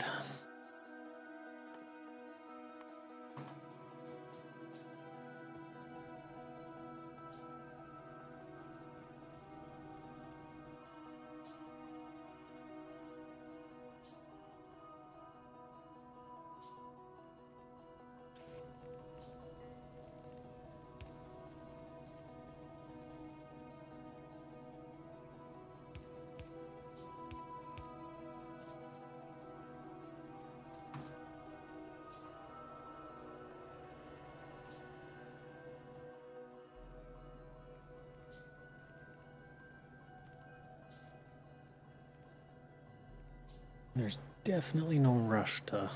A: There's definitely no rush to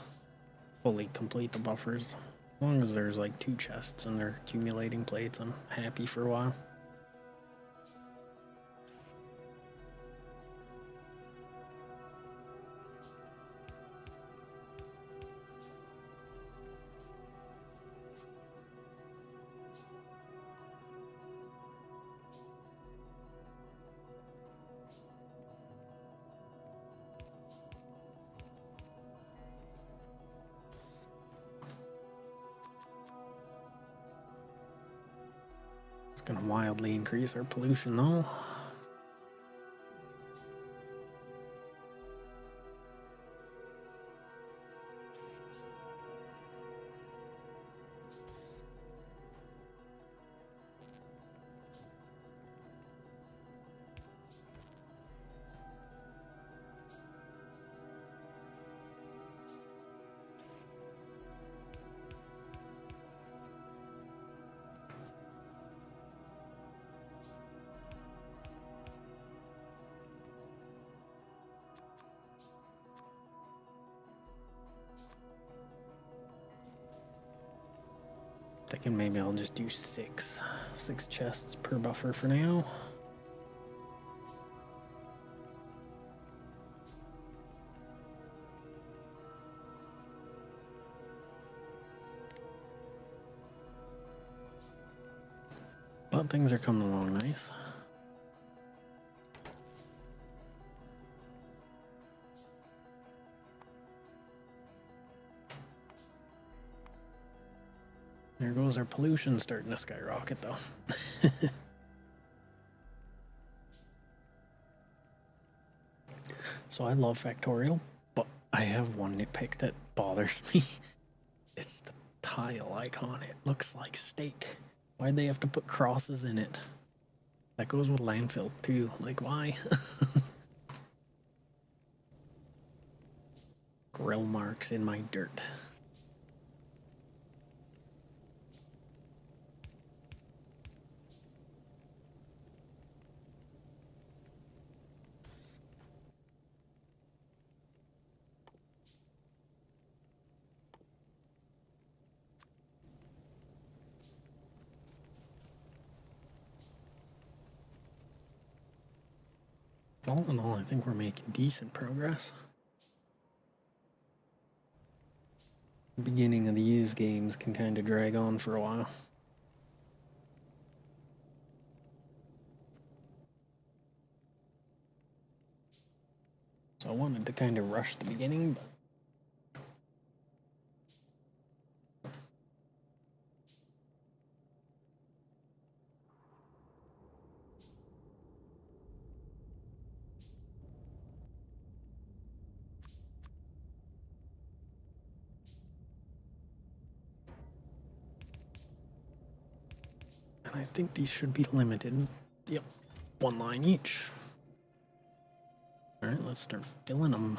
A: fully complete the buffers. As long as there's like 2 chests and they're accumulating plates, I'm happy for a while. It's gonna wildly increase our pollution though. Thinking maybe I'll just do six chests per buffer for now. But things are coming along nice. There goes our pollution starting to skyrocket though. So I love Factorio, but I have one nitpick that bothers me. It's the tile icon. It looks like steak. Why'd they have to put crosses in it? That goes with landfill too. Like, why? Grill marks in my dirt. All in all, I think we're making decent progress. The beginning of these games can kind of drag on for a while. So I wanted to kind of rush the beginning, but and I think these should be limited. Yep, 1 line each. Alright, let's start filling them.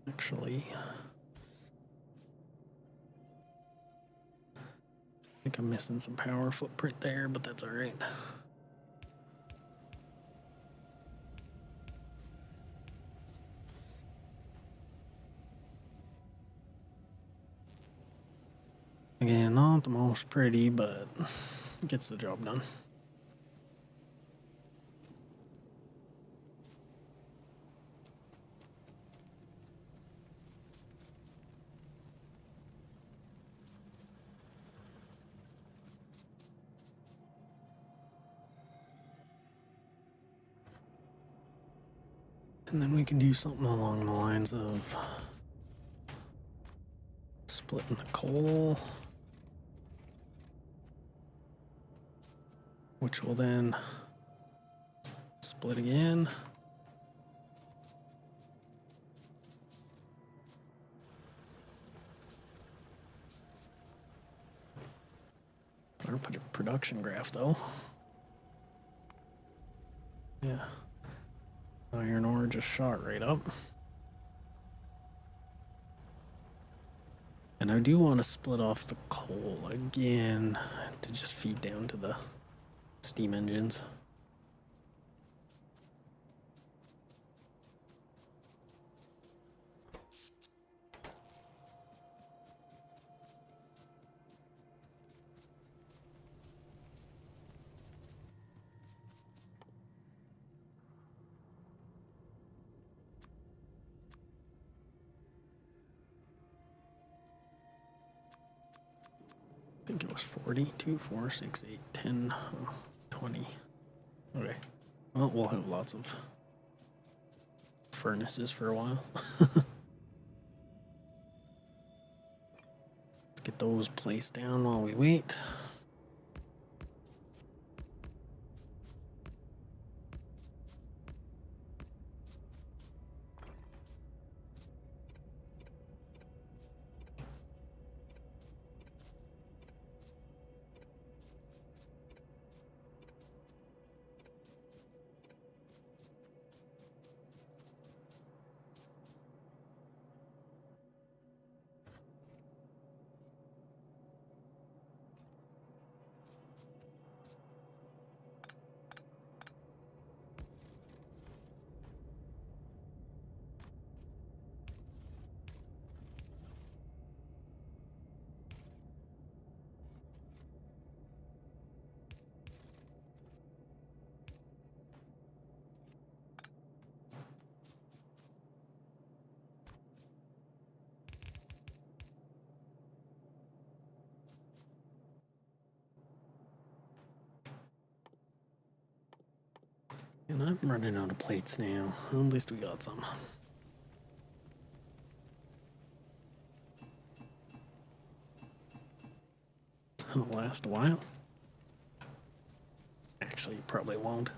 A: Actually, I think I'm missing some power footprint there, but that's alright. Again, not the most pretty, but it gets the job done. And then we can do something along the lines of splitting the coal, which will then split again. Better put a production graph though. Yeah. Iron ore just shot right up. And I do want to split off the coal again to just feed down to the steam engines. I think it was 40, 2, 4, 6, 8, 10, 20. Okay. Well, we'll have lots of furnaces for a while. Let's get those placed down while we wait. And I'm running out of plates now. At least we got some. It'll last a while. Actually, probably won't.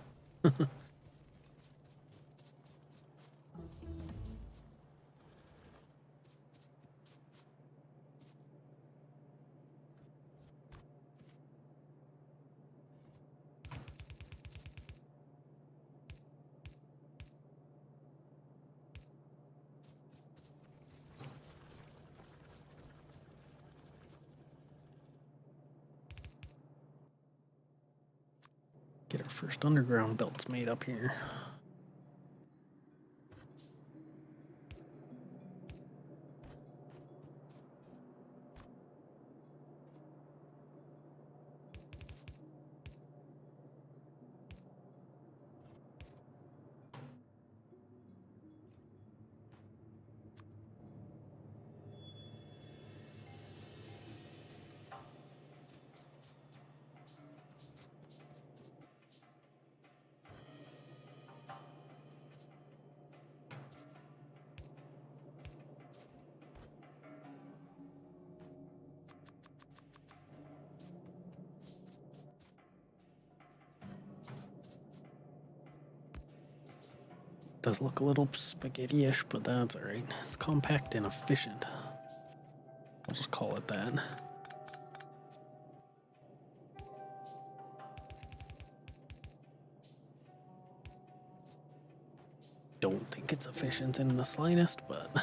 A: Get our first underground belts made up here. Does look a little spaghetti-ish, but that's alright. It's compact and efficient. I'll just call it that. Don't think it's efficient in the slightest, but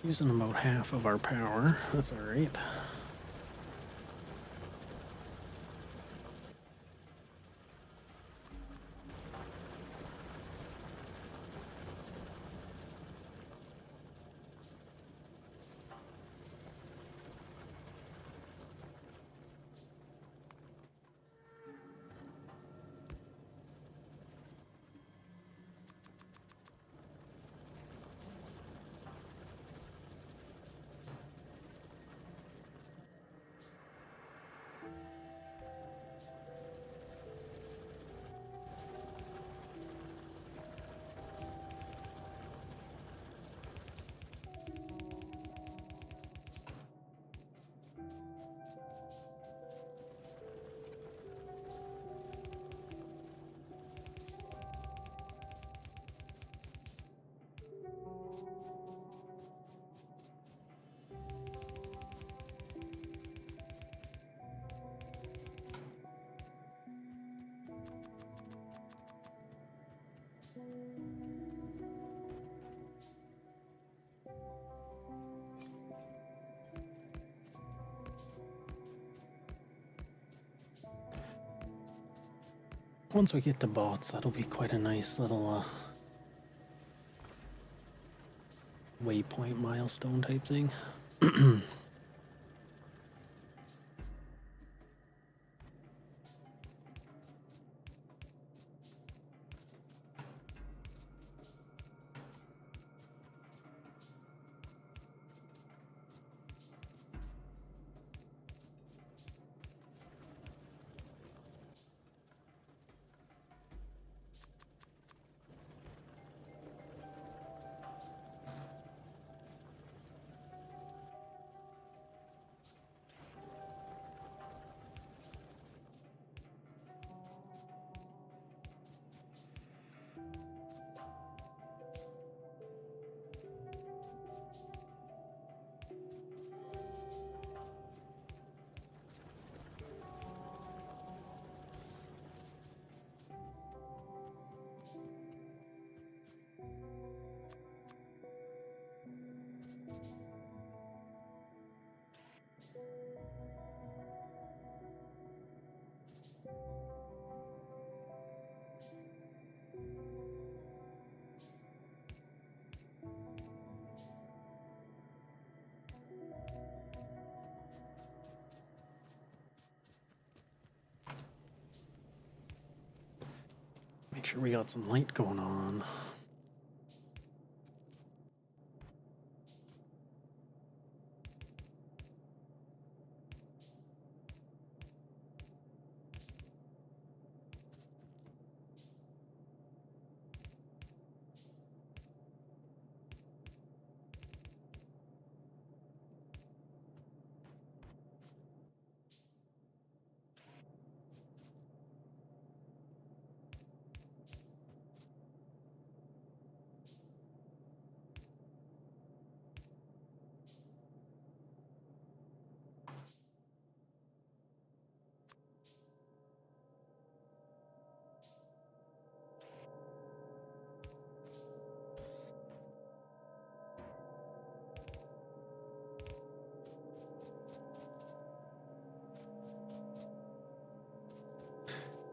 A: using about half of our power. That's alright. once we get to bots, that'll be quite a nice little waypoint milestone type thing. Make sure we got some light going on.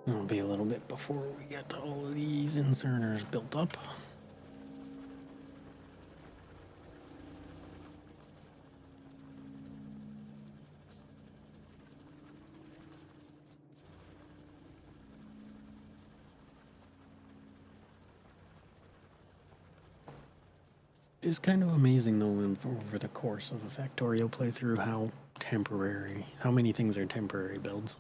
A: It'll be a little bit before we get all of these inserters built up. It's kind of amazing though, over the course of a Factorio playthrough, how many things are temporary builds.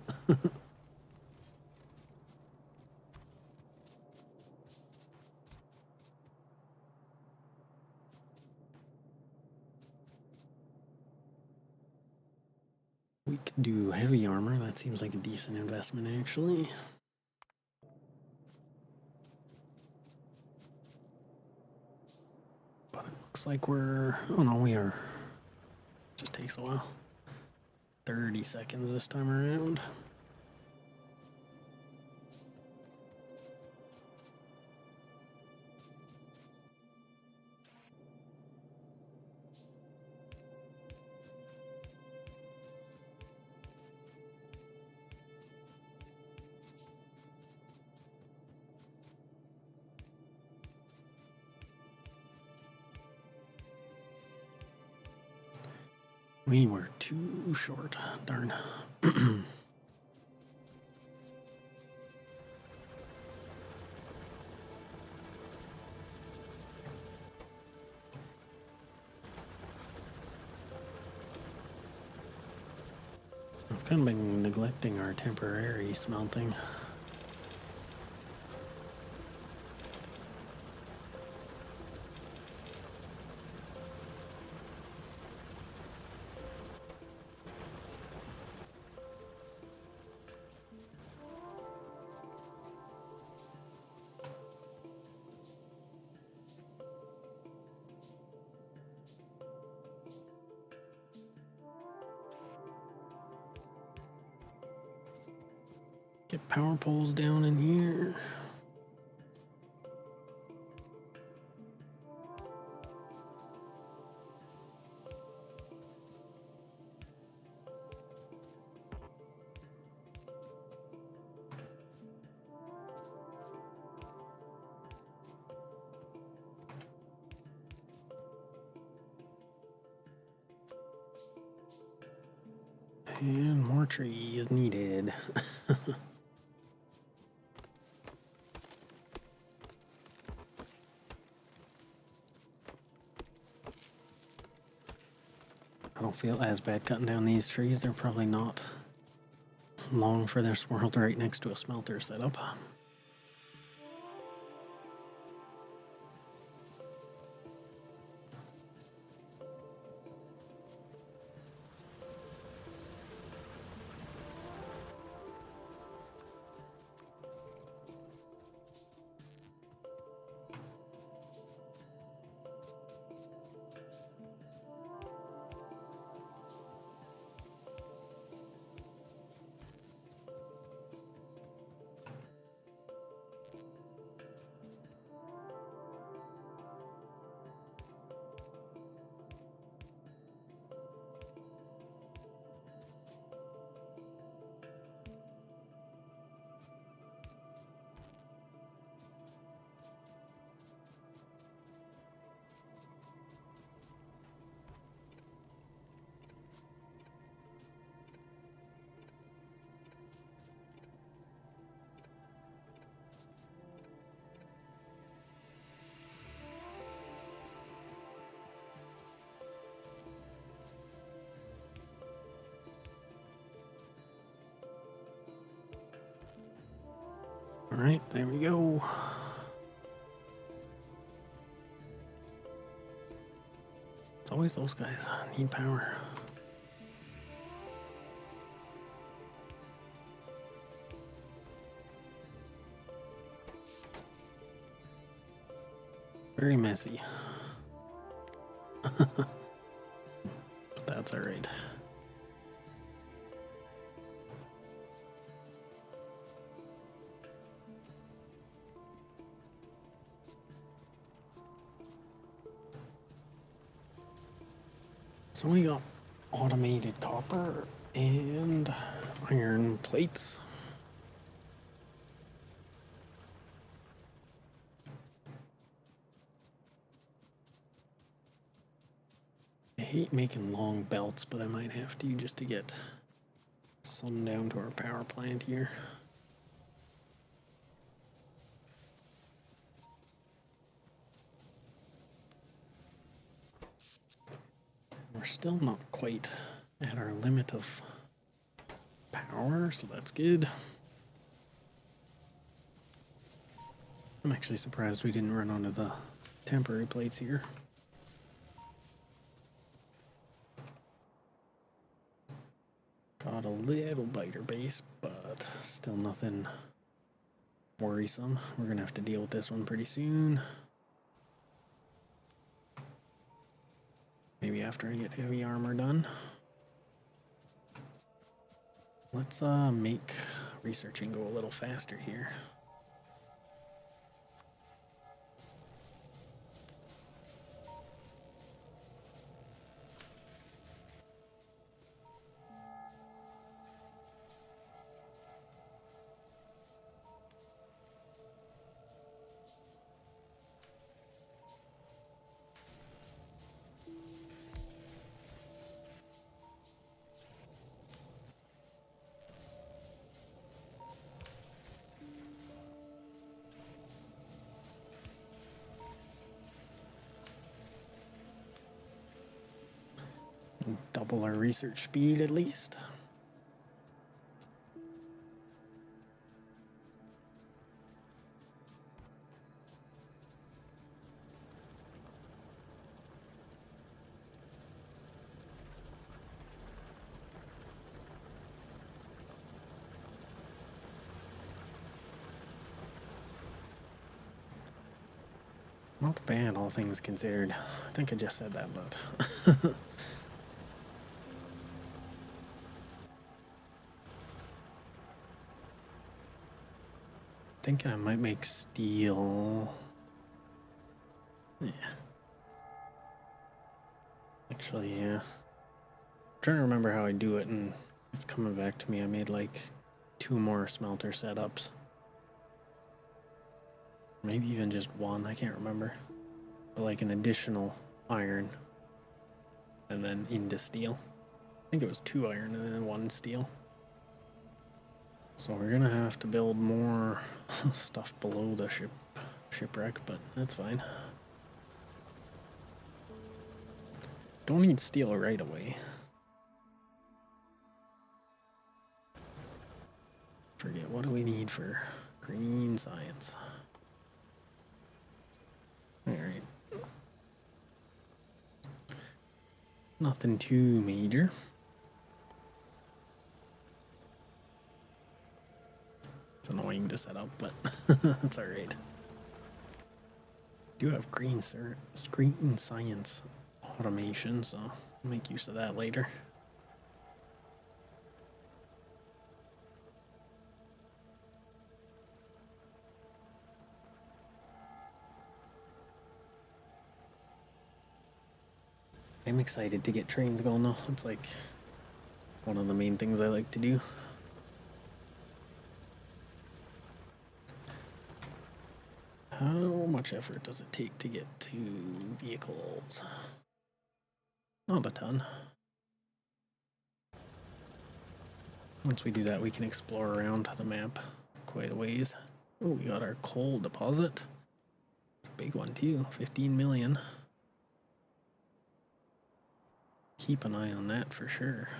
A: We could do heavy armor. That seems like a decent investment, actually. But it looks like we're... Oh no, we are... Just takes a while. 30 seconds this time around. We were too short. Darn. I've kind of been neglecting our temporary smelting. Get power poles down in here. And more trees needed. I don't feel as bad cutting down these trees. They're probably not long for this world right next to a smelter setup. All right, there we go. It's always those guys need power. Very messy. But that's all right. So we got automated copper and iron plates. I hate making long belts, but I might have to just to get some down to our power plant here. We're still not quite at our limit of power, so that's good. I'm actually surprised we didn't run onto the temporary plates here. Got a little biter base, but still nothing worrisome. We're gonna have to deal with this one pretty soon. Maybe after I get heavy armor done. Let's make researching go a little faster here. Double our research speed at least. Not bad, all things considered. I think I just said that, but... Thinking I might make steel. Yeah. Actually, yeah. I'm trying to remember how I do it, and it's coming back to me. I made like 2 more smelter setups. Maybe even just 1, I can't remember. But like an additional iron. And then into steel. think it was 2 iron and then 1 steel. So we're gonna have to build more stuff below the shipwreck, but that's fine. Don't need steel right away. Forget, what do we need for green science? Alright. Nothing too major. It's annoying to set up, but that's alright. Do have green science automation, so I'll make use of that later. I'm excited to get trains going though. It's like one of the main things I like to do. How much effort does it take to get to vehicles? Not a ton. Once we do that, we can explore around the map quite a ways. Oh, we got our coal deposit. It's a big one too, 15 million. Keep an eye on that for sure.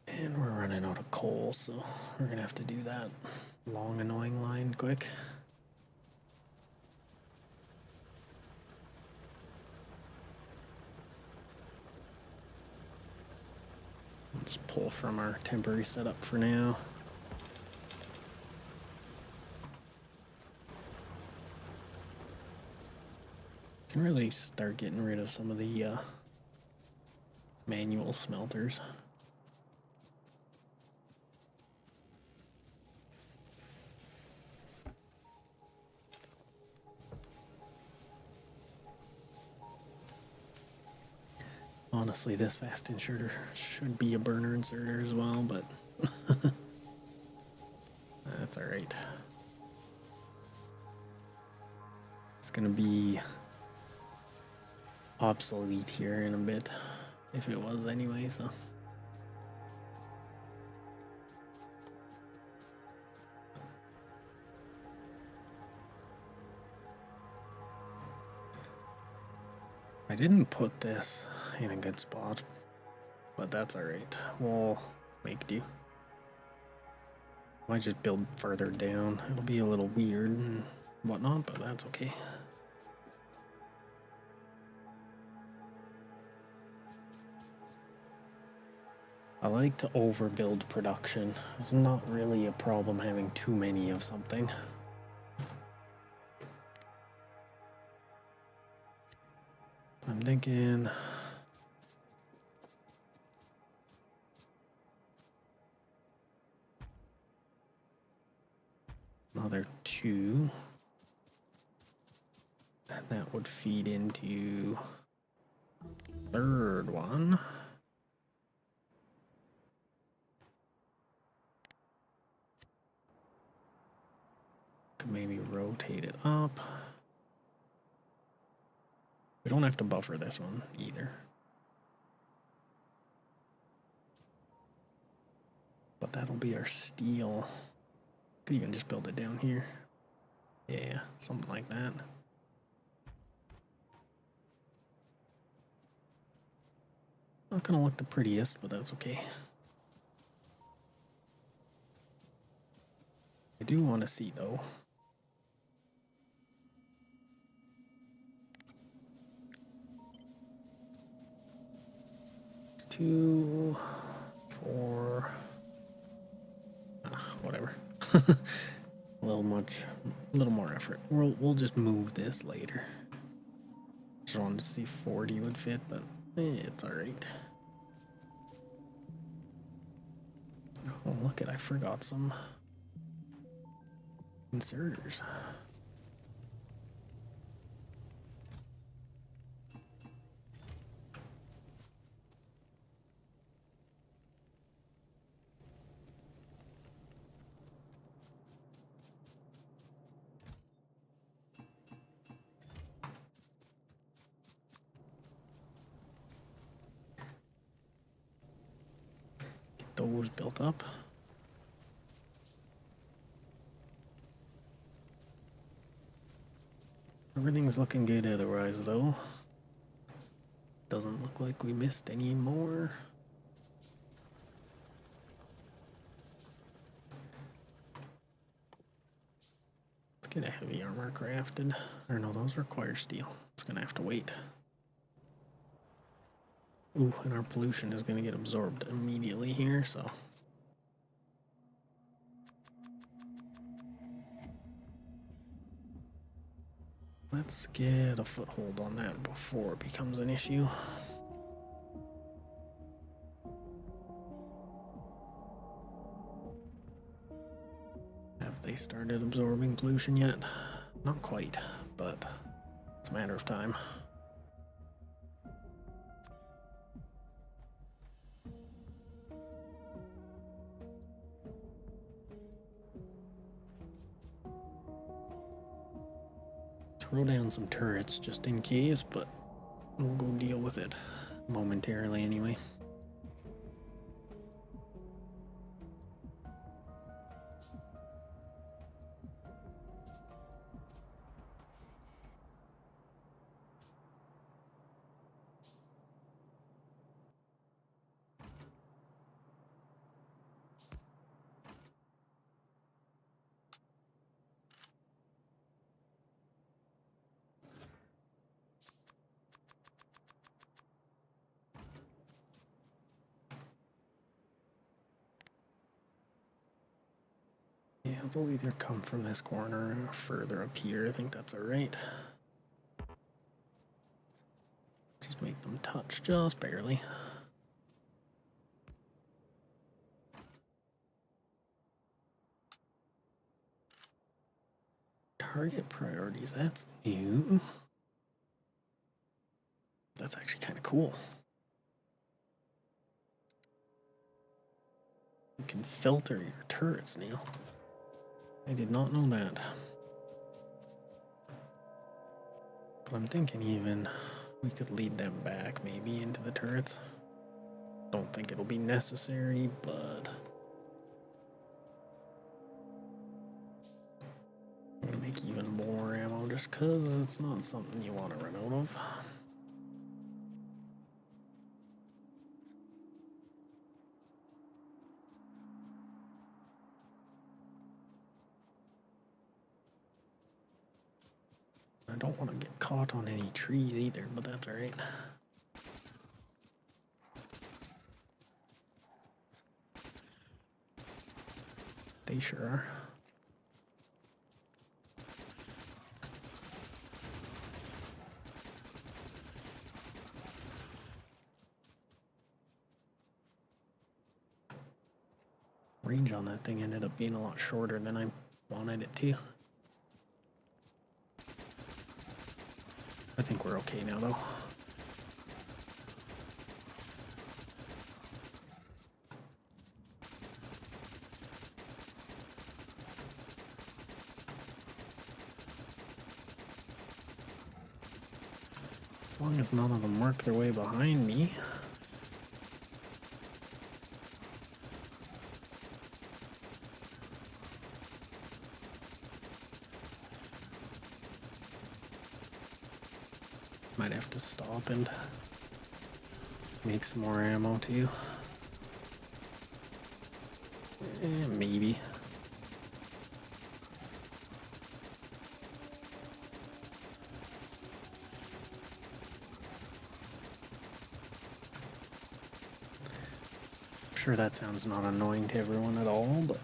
A: And we're running out of coal, so we're gonna have to do that long, annoying line quick. I'll just pull from our temporary setup for now. Can really start getting rid of some of the manual smelters. Honestly, this fast inserter should be a burner inserter as well, but that's alright. It's gonna be obsolete here in a bit, if it was anyway, so. I didn't put this in a good spot, but that's alright. We'll make do. Might just build further down. It'll be a little weird and whatnot, but that's okay. I like to overbuild production. It's not really a problem having too many of something. I'm thinking another 2, and that would feed into third one. Could maybe rotate it up. We don't have to buffer this one either. But that'll be our steel. Could even just build it down here. Yeah, something like that. Not gonna look the prettiest, but that's okay. I do want to see though. It's 2, 4. Whatever. A little more effort. We'll just move this later. Just wanted to see 40 would fit, but it's alright. Oh, look it, I forgot some inserters. those built up. Everything's looking good otherwise, though. Doesn't look like we missed any more. Let's get a heavy armor crafted. Or no, those require steel. It's gonna have to wait. Ooh, and our pollution is gonna get absorbed immediately here, so. Let's get a foothold on that before it becomes an issue. Have they started absorbing pollution yet? Not quite, but it's a matter of time. Throw down some turrets just in case, but we'll go deal with it momentarily anyway. Yeah, they'll either come from this corner or further up here. I think that's alright. Just make them touch just barely. Target priorities, that's new. That's actually kind of cool. You can filter your turrets now. I did not know that. But I'm thinking even we could lead them back maybe into the turrets. Don't think it'll be necessary, but I'm gonna make even more ammo just because it's not something you want to run out of. I don't want to get caught on any trees either, but that's alright. They sure are. Range on that thing ended up being a lot shorter than I wanted it to. I think we're okay now, though. As long as none of them work their way behind me. Might have to stop and make some more ammo too. Maybe. I'm sure that sounds not annoying to everyone at all, but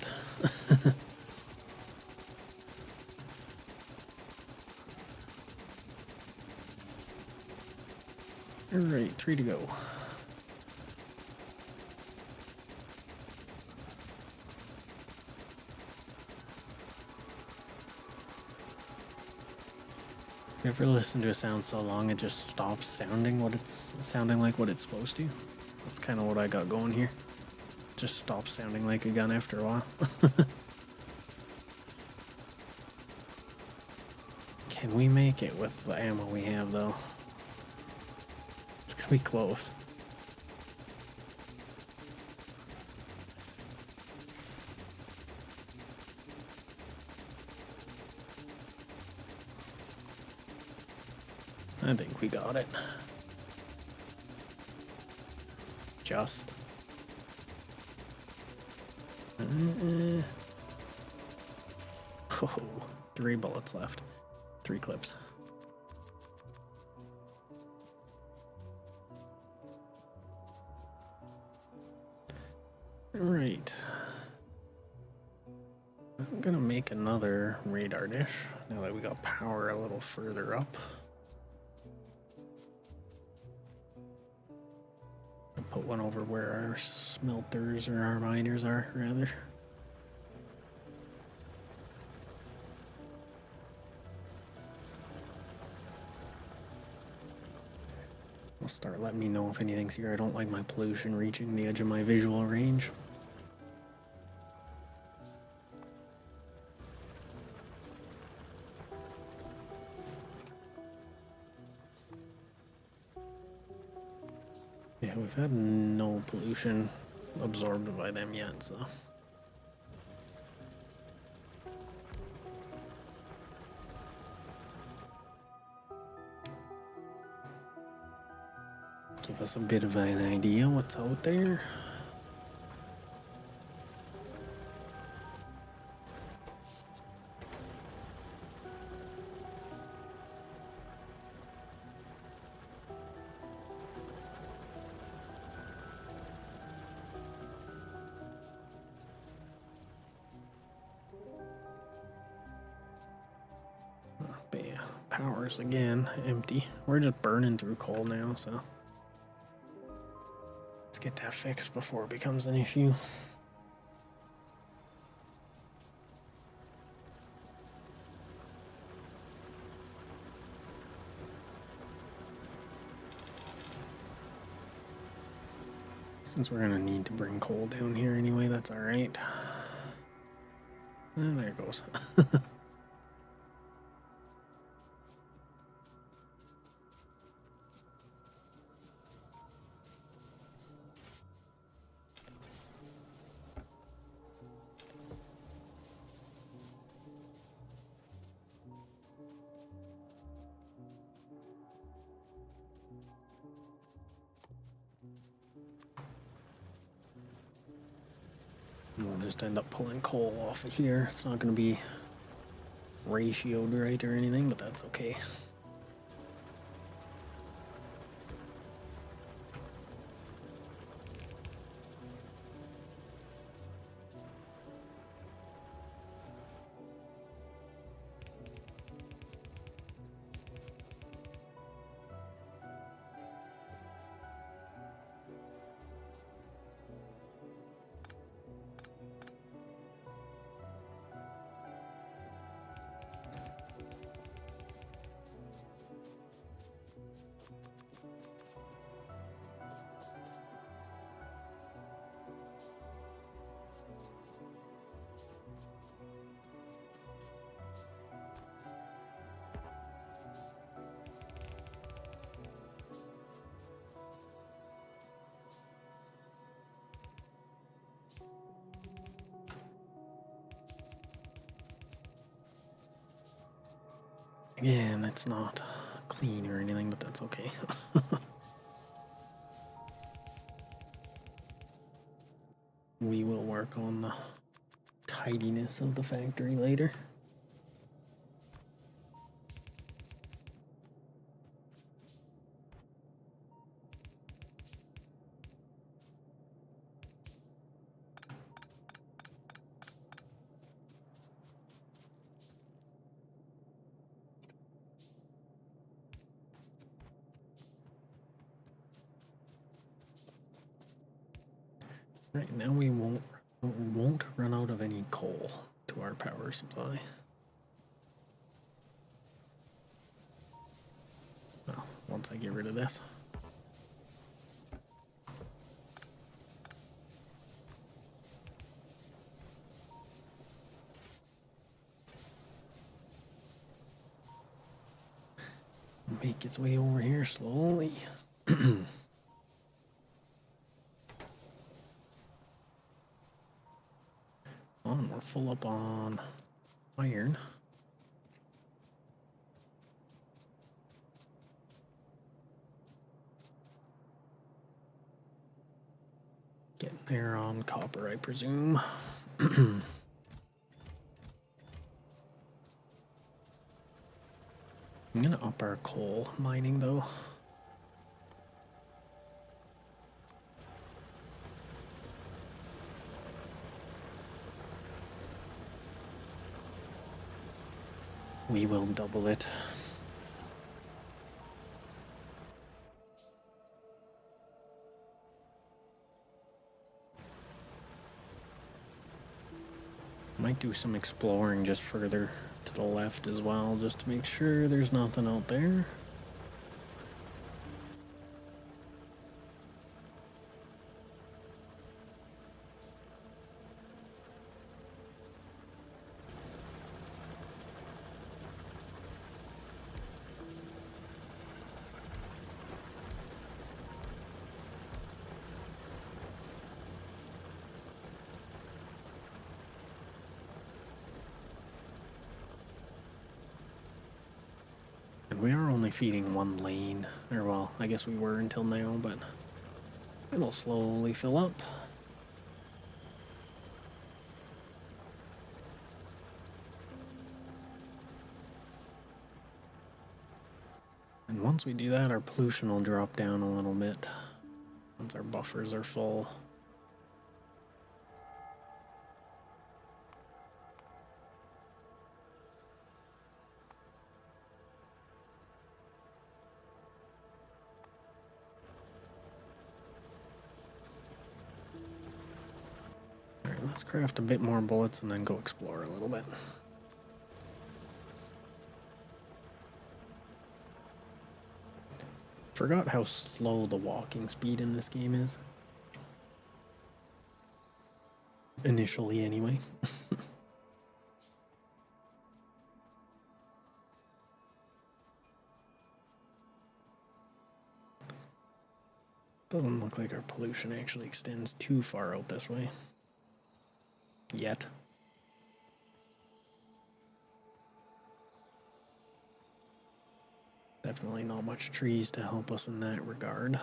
A: alright, 3 to go. You ever listen to a sound so long it just stops sounding what it's sounding like what it's supposed to? That's kind of what I got going here. Just stops sounding like a gun after a while. Can we make it with the ammo we have though? It's gonna be close. I think we got it. Just. Oh, 3 bullets left. 3 clips. Right. I'm gonna make another radar dish now that we got power a little further up. I'll put one over where our smelters or our miners are, rather. I'll start letting me know if anything's here. I don't like my pollution reaching the edge of my visual range. Yeah, we've had no pollution absorbed by them yet, so. Give us a bit of an idea what's out there. But yeah, power's again empty. We're just burning through coal now, so let's get that fixed before it becomes an issue. Since we're gonna need to bring coal down here anyway, that's alright. And there it goes. We'll just end up pulling coal off of here. It's not going to be ratioed right or anything, but that's okay. Again, it's not clean or anything, but that's okay. We will work on the tidiness of the factory later. Right now we won't run out of any coal to our power supply. Well, once I get rid of this. Make its way over here slowly. We're full up on iron. They're on copper, I presume. I'm gonna up our coal mining though. We will double it. Might do some exploring just further to the left as well, just to make sure there's nothing out there. And we are only feeding one lane, or well, I guess we were until now, but it'll slowly fill up. And once we do that, our pollution will drop down a little bit once our buffers are full. Alright, let's craft a bit more bullets and then go explore a little bit. Forgot how slow the walking speed in this game is. Initially, anyway. Doesn't look like our pollution actually extends too far out this way. Yet. Definitely not much trees to help us in that regard.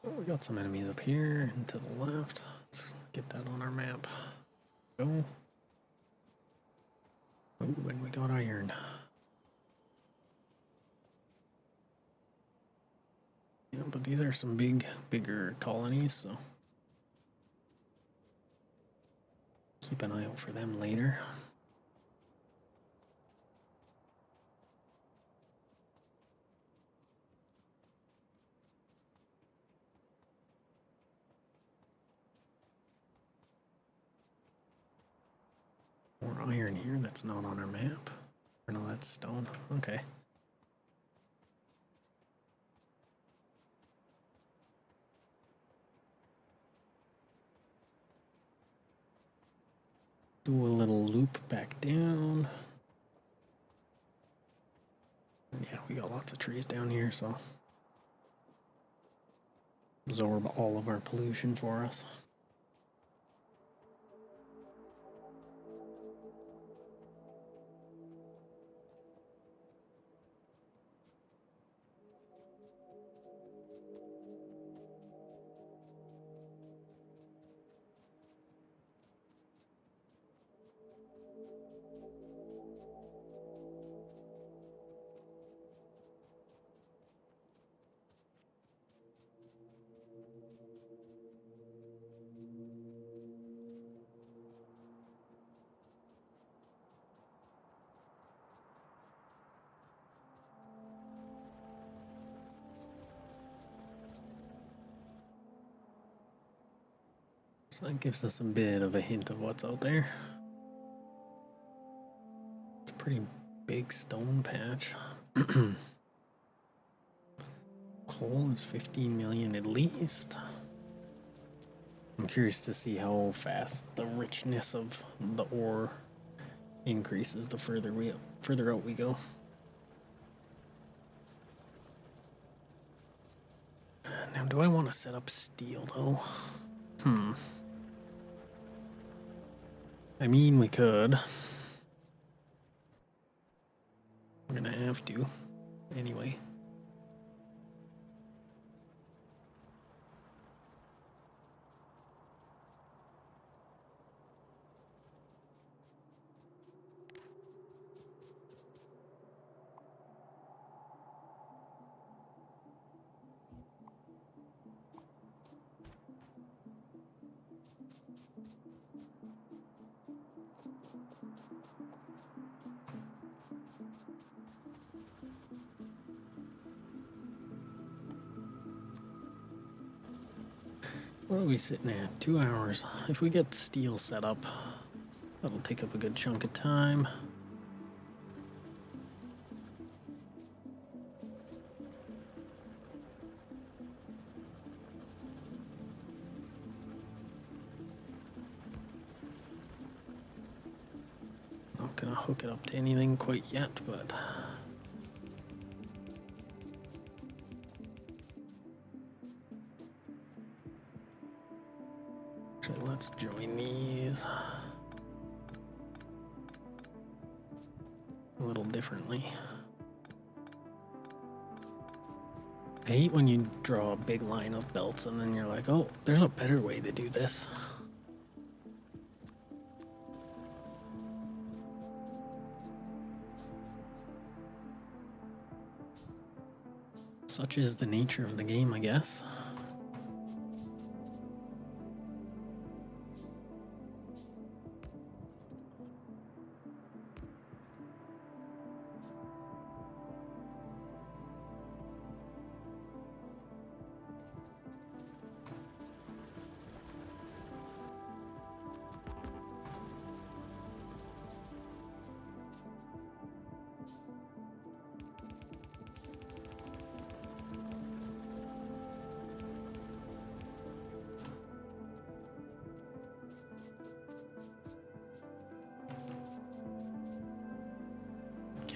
A: Oh, we got some enemies up here and to the left. Let's get that on our map. Go. Oh, and we got iron. Yeah, but these are some bigger colonies, so keep an eye out for them later. More iron here that's not on our map. Or no, that's stone. Okay. Do a little loop back down. Yeah, we got lots of trees down here, so absorb all of our pollution for us. So that gives us a bit of a hint of what's out there. It's a pretty big stone patch. Coal is 15 million at least. I'm curious to see how fast the richness of the ore increases the further out we go. Now, do I want to set up steel, though? I mean, we could. We're gonna have to. Anyway. What are we sitting at? 2 hours. If we get steel set up, that'll take up a good chunk of time. Not gonna hook it up to anything quite yet, but actually, let's join these a little differently. I hate when you draw a big line of belts and then you're like, oh, there's a better way to do this. Such is the nature of the game, I guess.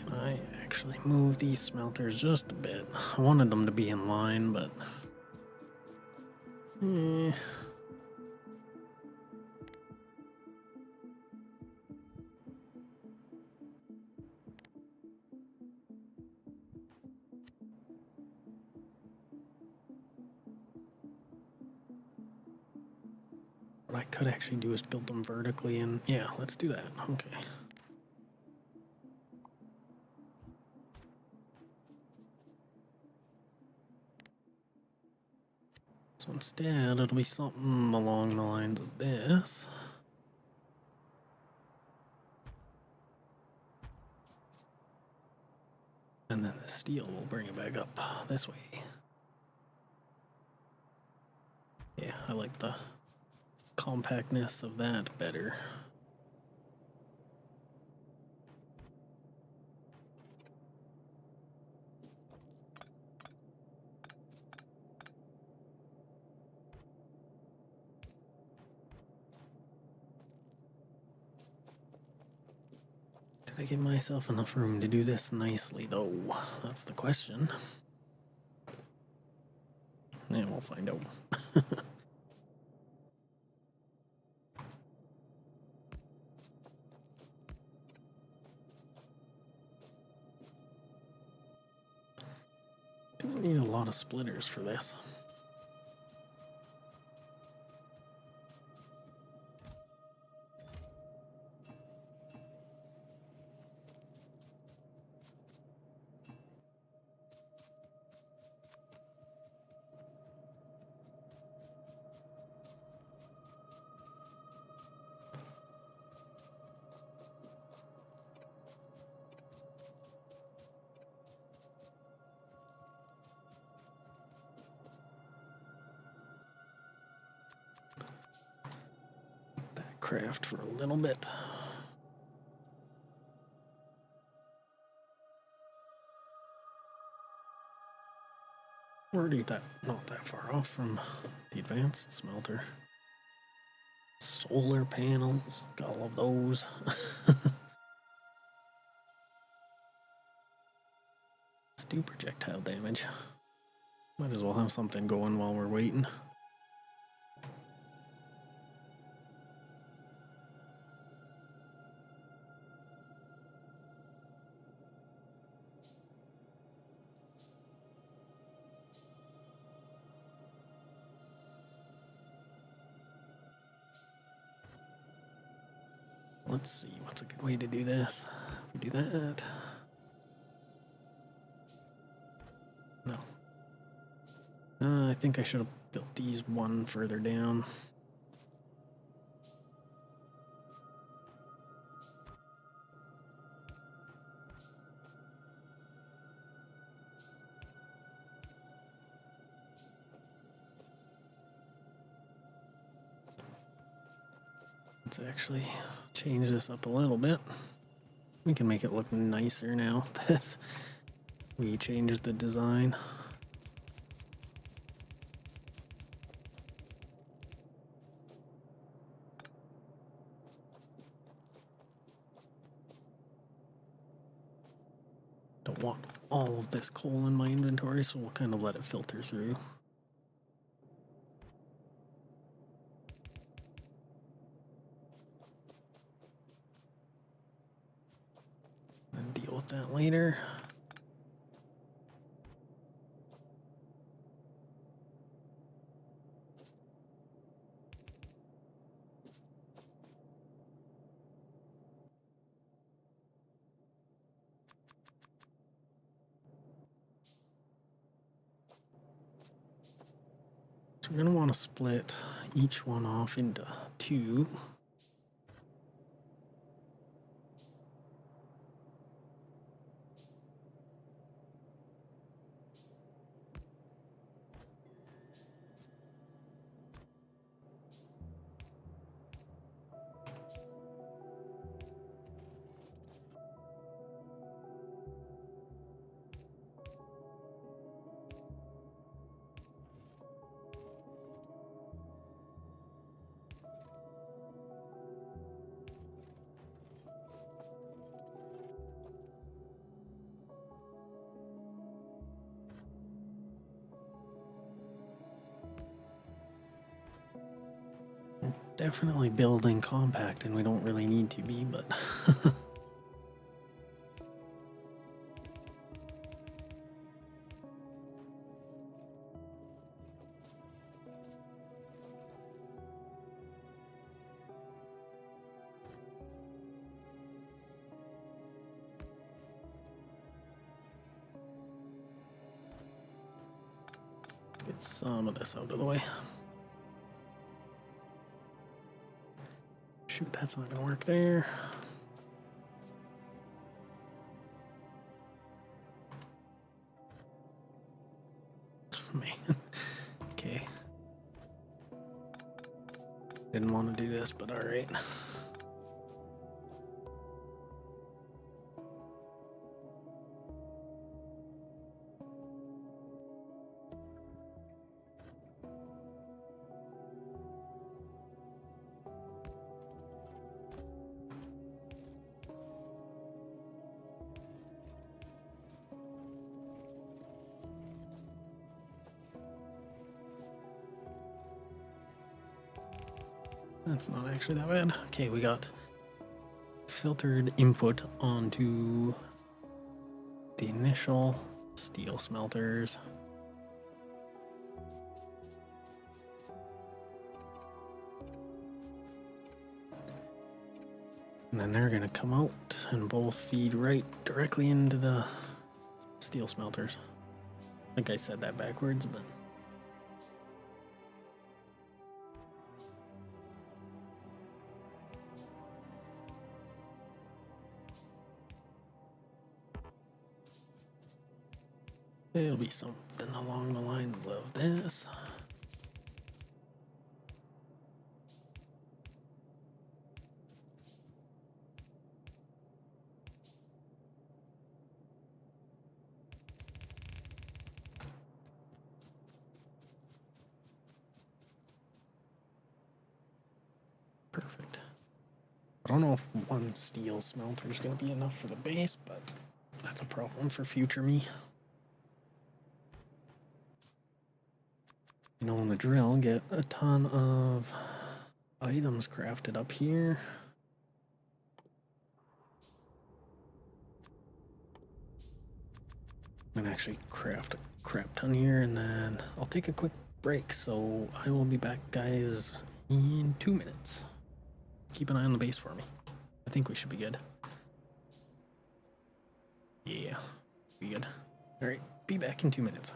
A: I actually move these smelters just a bit. I wanted them to be in line, but what I could actually do is build them vertically, and yeah, let's do that. Okay. So instead, it'll be something along the lines of this. And then the steel will bring it back up this way. Yeah, I like the compactness of that better. Did I give myself enough room to do this nicely, though? That's the question. Yeah, we'll find out. Gonna need a lot of splitters for this. Craft for a little bit. We're already not that far off from the advanced smelter. Solar panels, got all of those. Let's do projectile damage. Might as well have something going while we're waiting. Let's see, what's a good way to do this? If we do that. No. I think I should have built these one further down. Let's actually change this up a little bit. We can make it look nicer now. We changed the design. Don't want all of this coal in my inventory, so we'll kind of let it filter through. And deal with that later. So we're going to want to split each one off into two. Definitely building compact, and we don't really need to be, but let's get some of this out of the way. Shoot, that's not gonna work there. Man. Okay. Didn't want to do this, but alright. That's not actually that bad. Okay, we got filtered input onto the initial steel smelters. And then they're gonna come out and both feed right directly into the steel smelters. I think I said that backwards, but it'll be something along the lines of this. Perfect. I don't know if one steel smelter is going to be enough for the base, but that's a problem for future me. You know, in the drill, get a ton of items crafted up here. I'm gonna actually craft a crap ton here, and then I'll take a quick break. So I will be back, guys, in 2 minutes. Keep an eye on the base for me. I think we should be good. Yeah, be good. All right, be back in 2 minutes.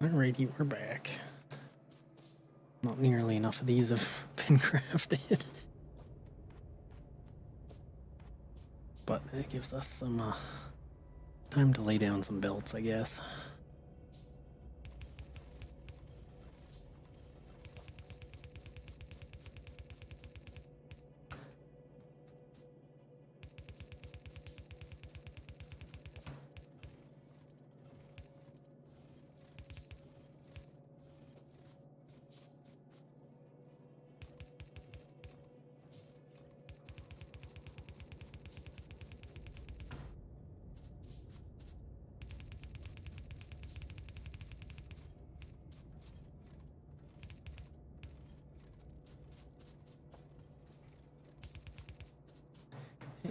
A: Alrighty, we're back. Not nearly enough of these have been crafted. But it gives us some time to lay down some belts, I guess.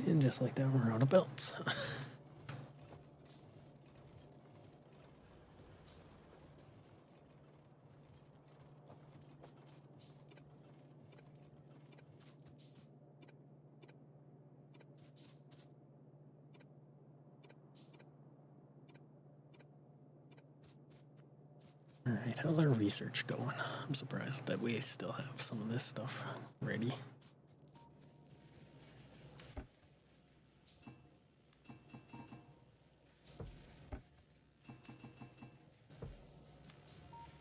A: And just like that, we're out of belts. Alright, how's our research going? I'm surprised that we still have some of this stuff ready.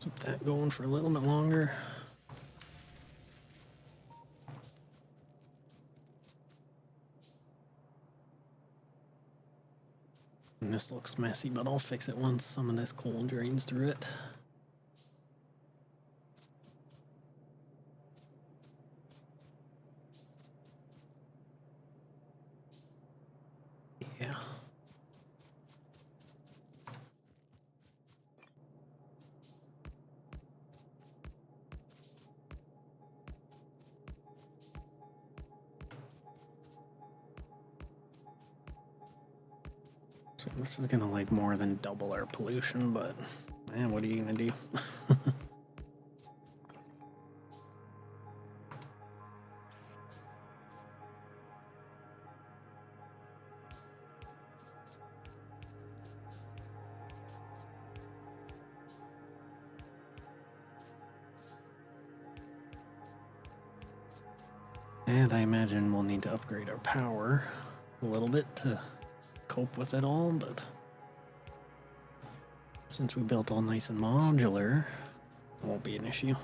A: Keep that going for a little bit longer. And this looks messy, but I'll fix it once some of this coal drains through it. Yeah. So this is gonna like more than double our pollution, but man, what are you gonna do? And I imagine we'll need to upgrade our power a little bit to cope with it all, but since we built all nice and modular, it won't be an issue.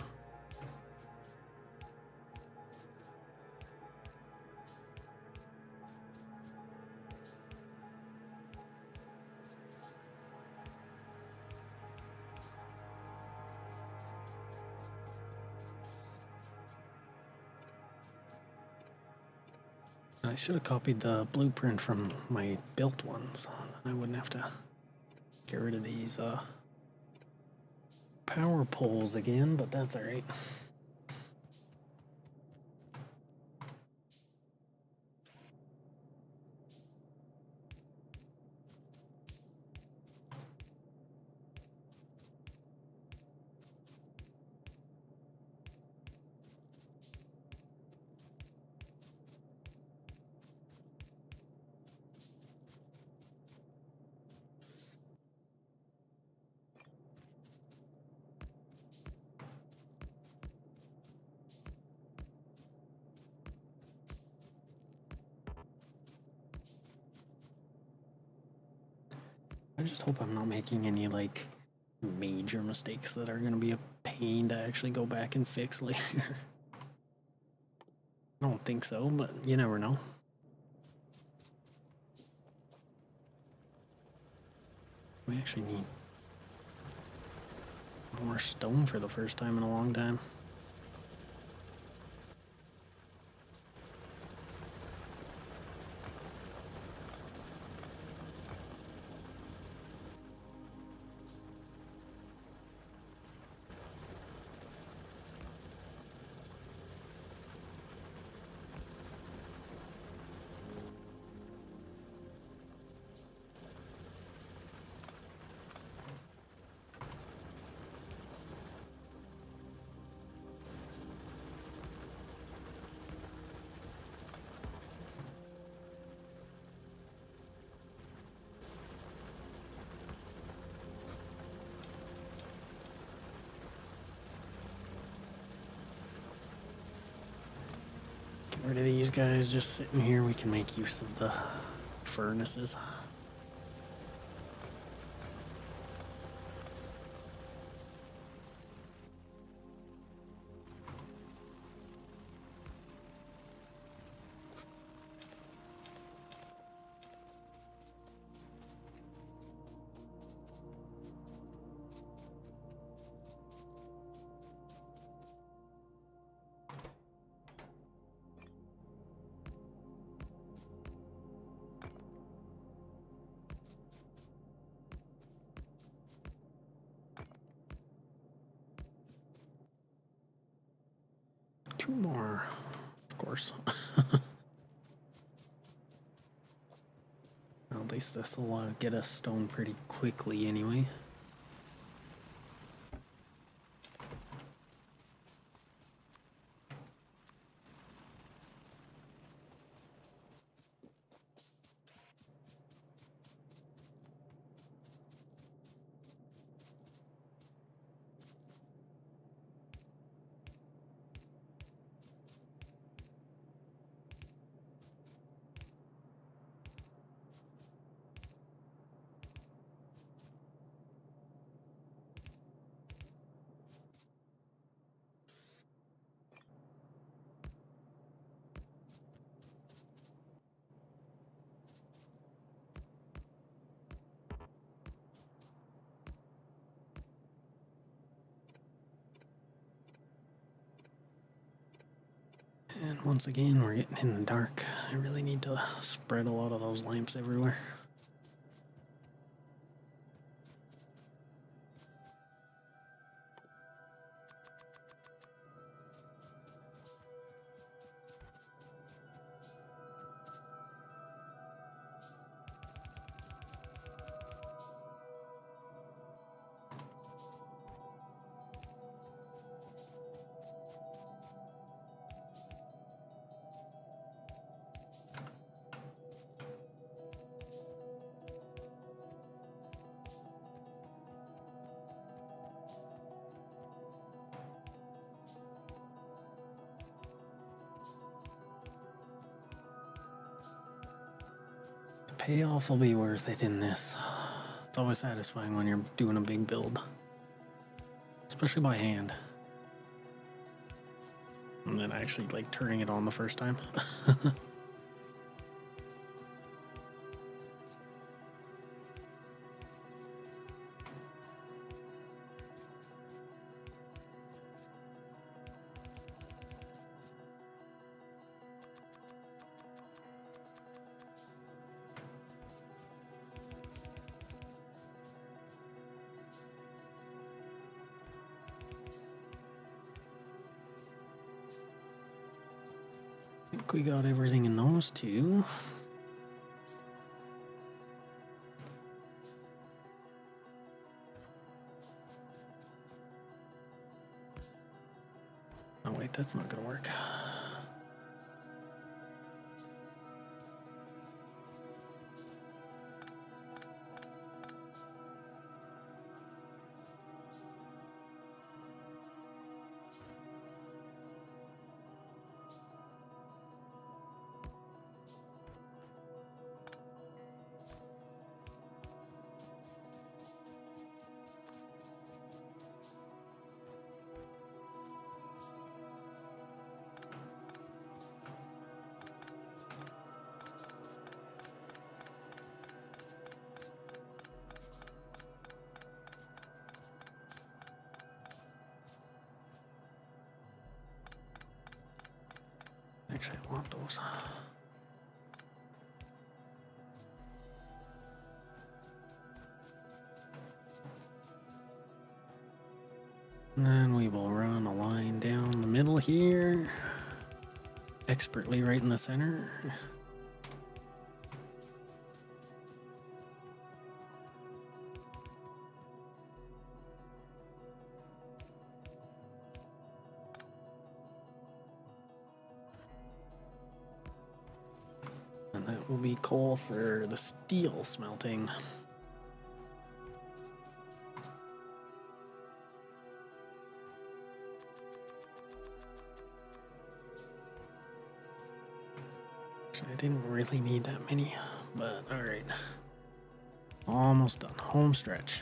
A: I should have copied the blueprint from my built ones. I wouldn't have to get rid of these power poles again, but that's alright. I just hope I'm not making any like major mistakes that are gonna be a pain to actually go back and fix later. I don't think so, but you never know. We actually need more stone for the first time in a long time. Get rid of these guys just sitting here. We can make use of the furnaces. Two more, of course. Well, at least this will get us stone pretty quickly anyway. And once again, we're getting in the dark. I really need to spread a lot of those lamps everywhere. payoff will be worth it in this. It's always satisfying when you're doing a big build, especially by hand. And then actually like turning it on the first time. I think we got everything in those two. Oh wait, that's not gonna work. Actually, I want those. And then we will run a line down the middle here, expertly right in the center. And that will be coal for the steel smelting. I didn't really need that many, but alright. Almost done. Home stretch.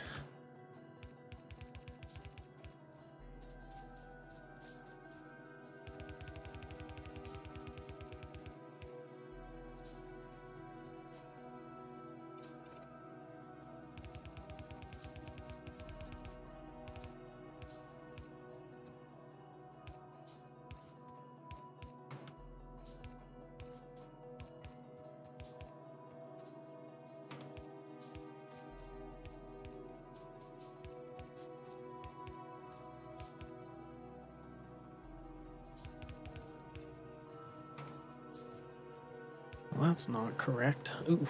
A: Well, that's not correct. Ooh,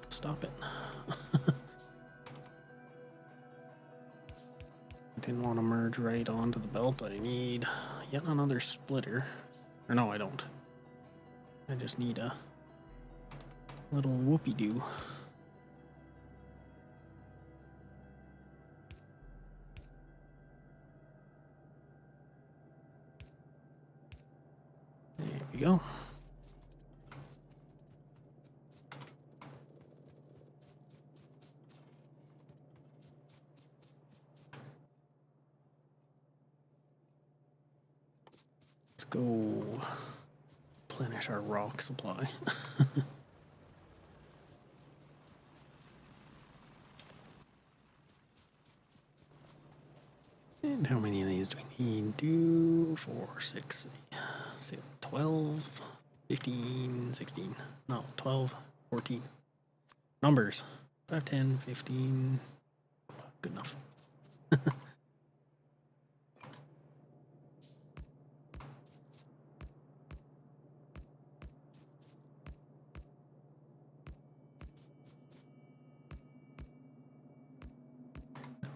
A: stop it. Didn't want to merge right onto the belt. I need yet another splitter. Or no, I don't. I just need a little whoopie-doo. There we go. Let's go replenish our rock supply. And how many of these do we need? 2, 4, 6, 12, 15, 16. No, 12, 14. Numbers. 5, 10, 15. Good enough.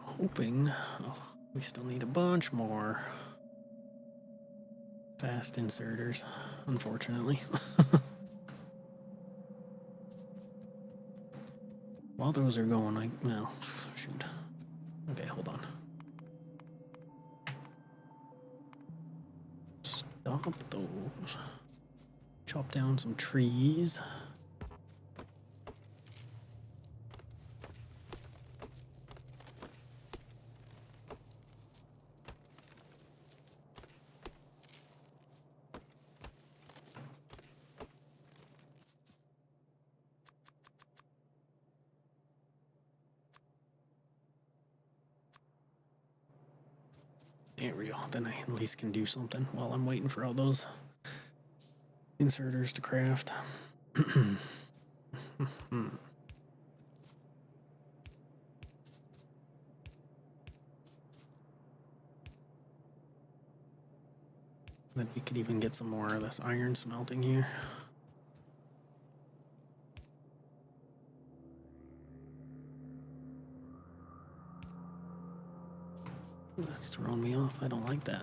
A: Hoping. Oh, we still need a bunch more fast inserters, unfortunately. While those are going, well, shoot. Okay, hold on. Stop those. Chop down some trees. There we go. Then I at least can do something while I'm waiting for all those inserters to craft. Then we could even get some more of this iron smelting here. That's throwing me off. I don't like that.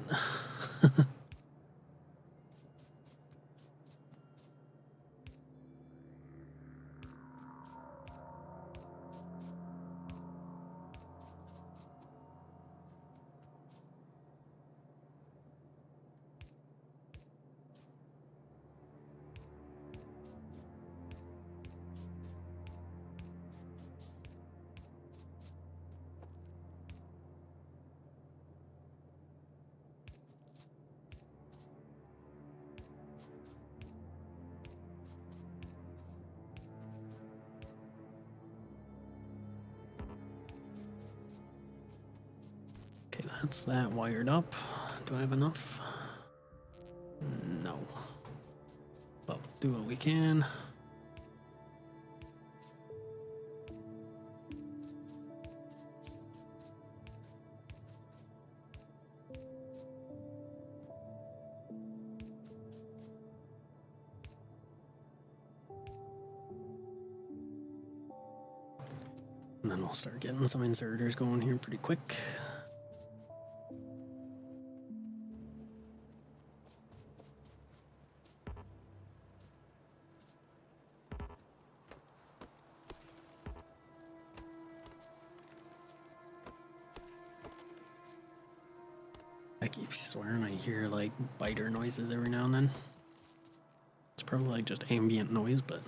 A: Okay, that's that wired up. Do I have enough? No. But we'll do what we can. And then we'll start getting some inserters going here pretty quick. I keep swearing I hear like biter noises every now and then. It's probably like just ambient noise, but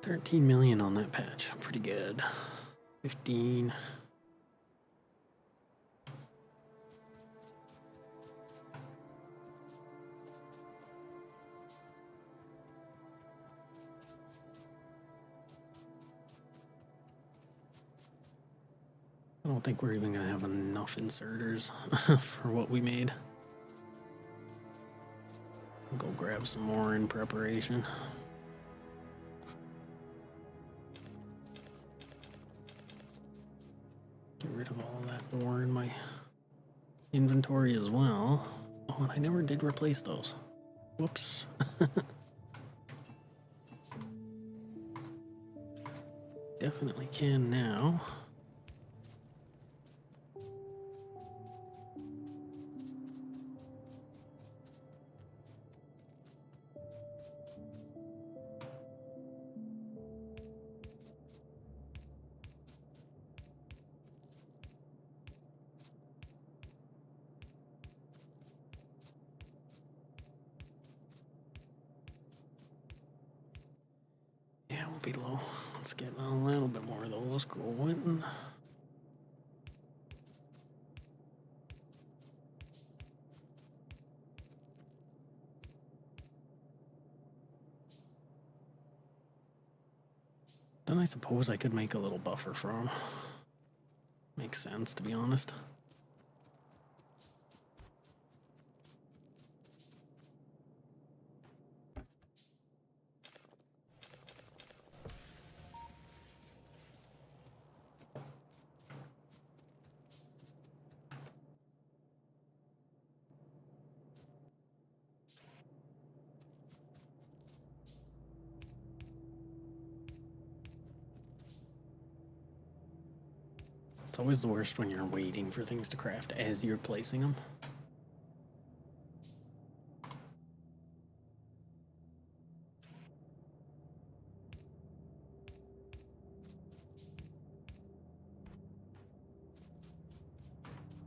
A: 13 million on that patch. Pretty good. 15. I don't think we're even gonna have enough inserters for what we made. I'll go grab some more in preparation. Get rid of all that ore in my inventory as well. Oh, and I never did replace those. Whoops. Definitely can now. Be low. Let's get a little bit more of those going. Then I suppose I could make a little buffer from. Makes sense, to be honest. It's always the worst when you're waiting for things to craft as you're placing them.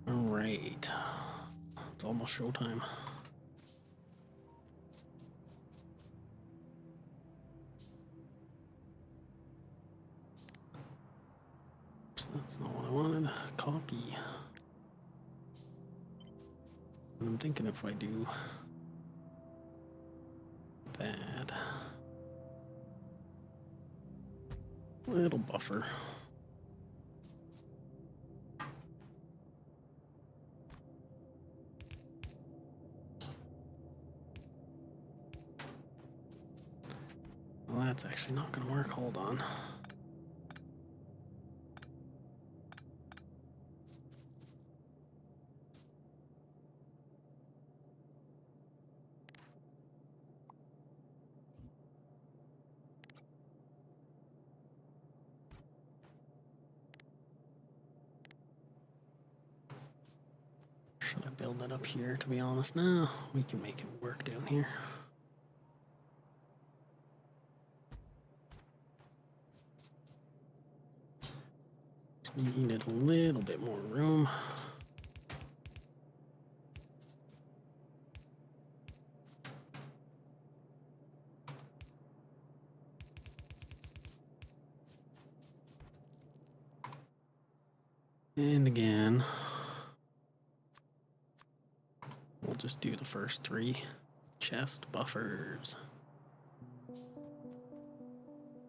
A: Alright. It's almost showtime. That's not what I wanted. Copy. I'm thinking if I do that, little buffer. that's actually not gonna work. Hold on. Should I build it up here, to be honest? No, we can make it work down here. We needed a little bit more room. And again, we'll just do the first 3 chest buffers.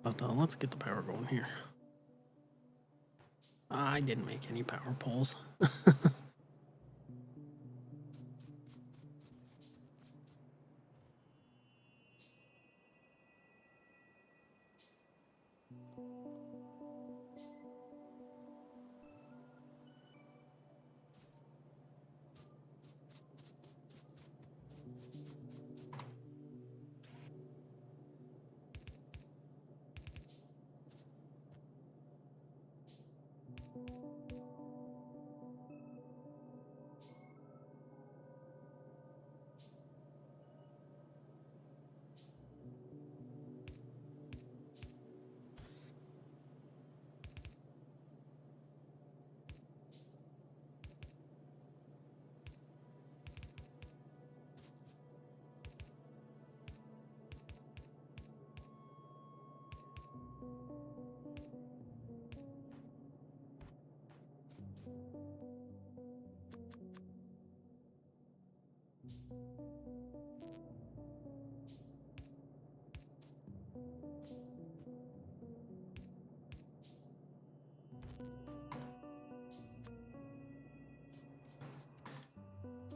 A: But let's get the power going here. I didn't make any power poles.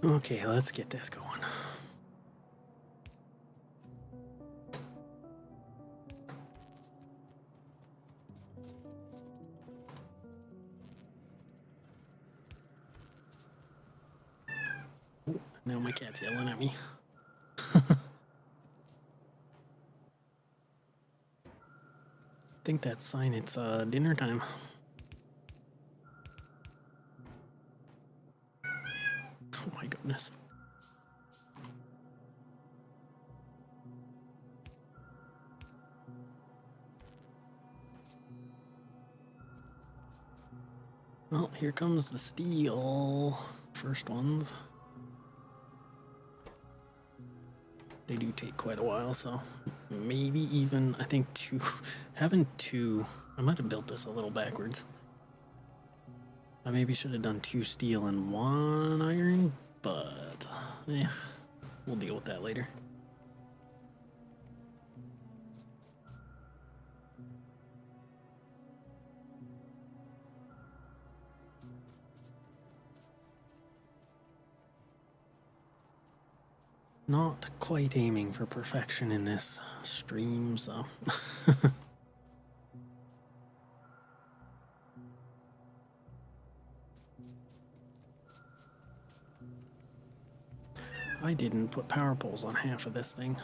A: Okay, let's get this going. Now my cat's yelling at me. I think that's sign it's dinner time. Oh my goodness. Well, here comes the steel. First ones. They do take quite a while, so maybe even, I think having 2, I might have built this a little backwards. I maybe should have done 2 steel and 1 iron, but we'll deal with that later. Not quite aiming for perfection in this stream, so. I didn't put power poles on half of this thing.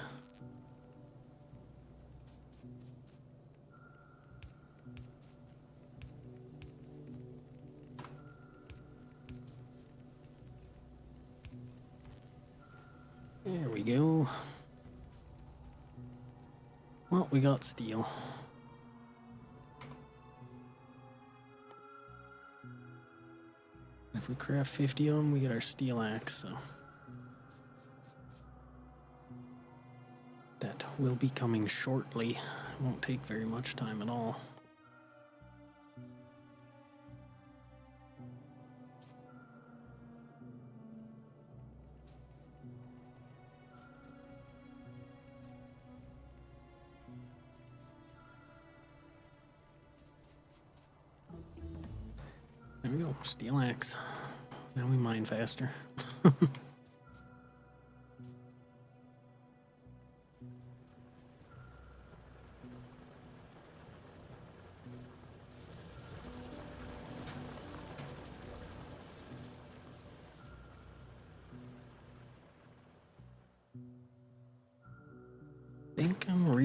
A: There we go. Well, we got steel. If we craft 50 of them, we get our steel axe, so. That will be coming shortly. It won't take very much time at all. There we go, steel axe. Now we mine faster.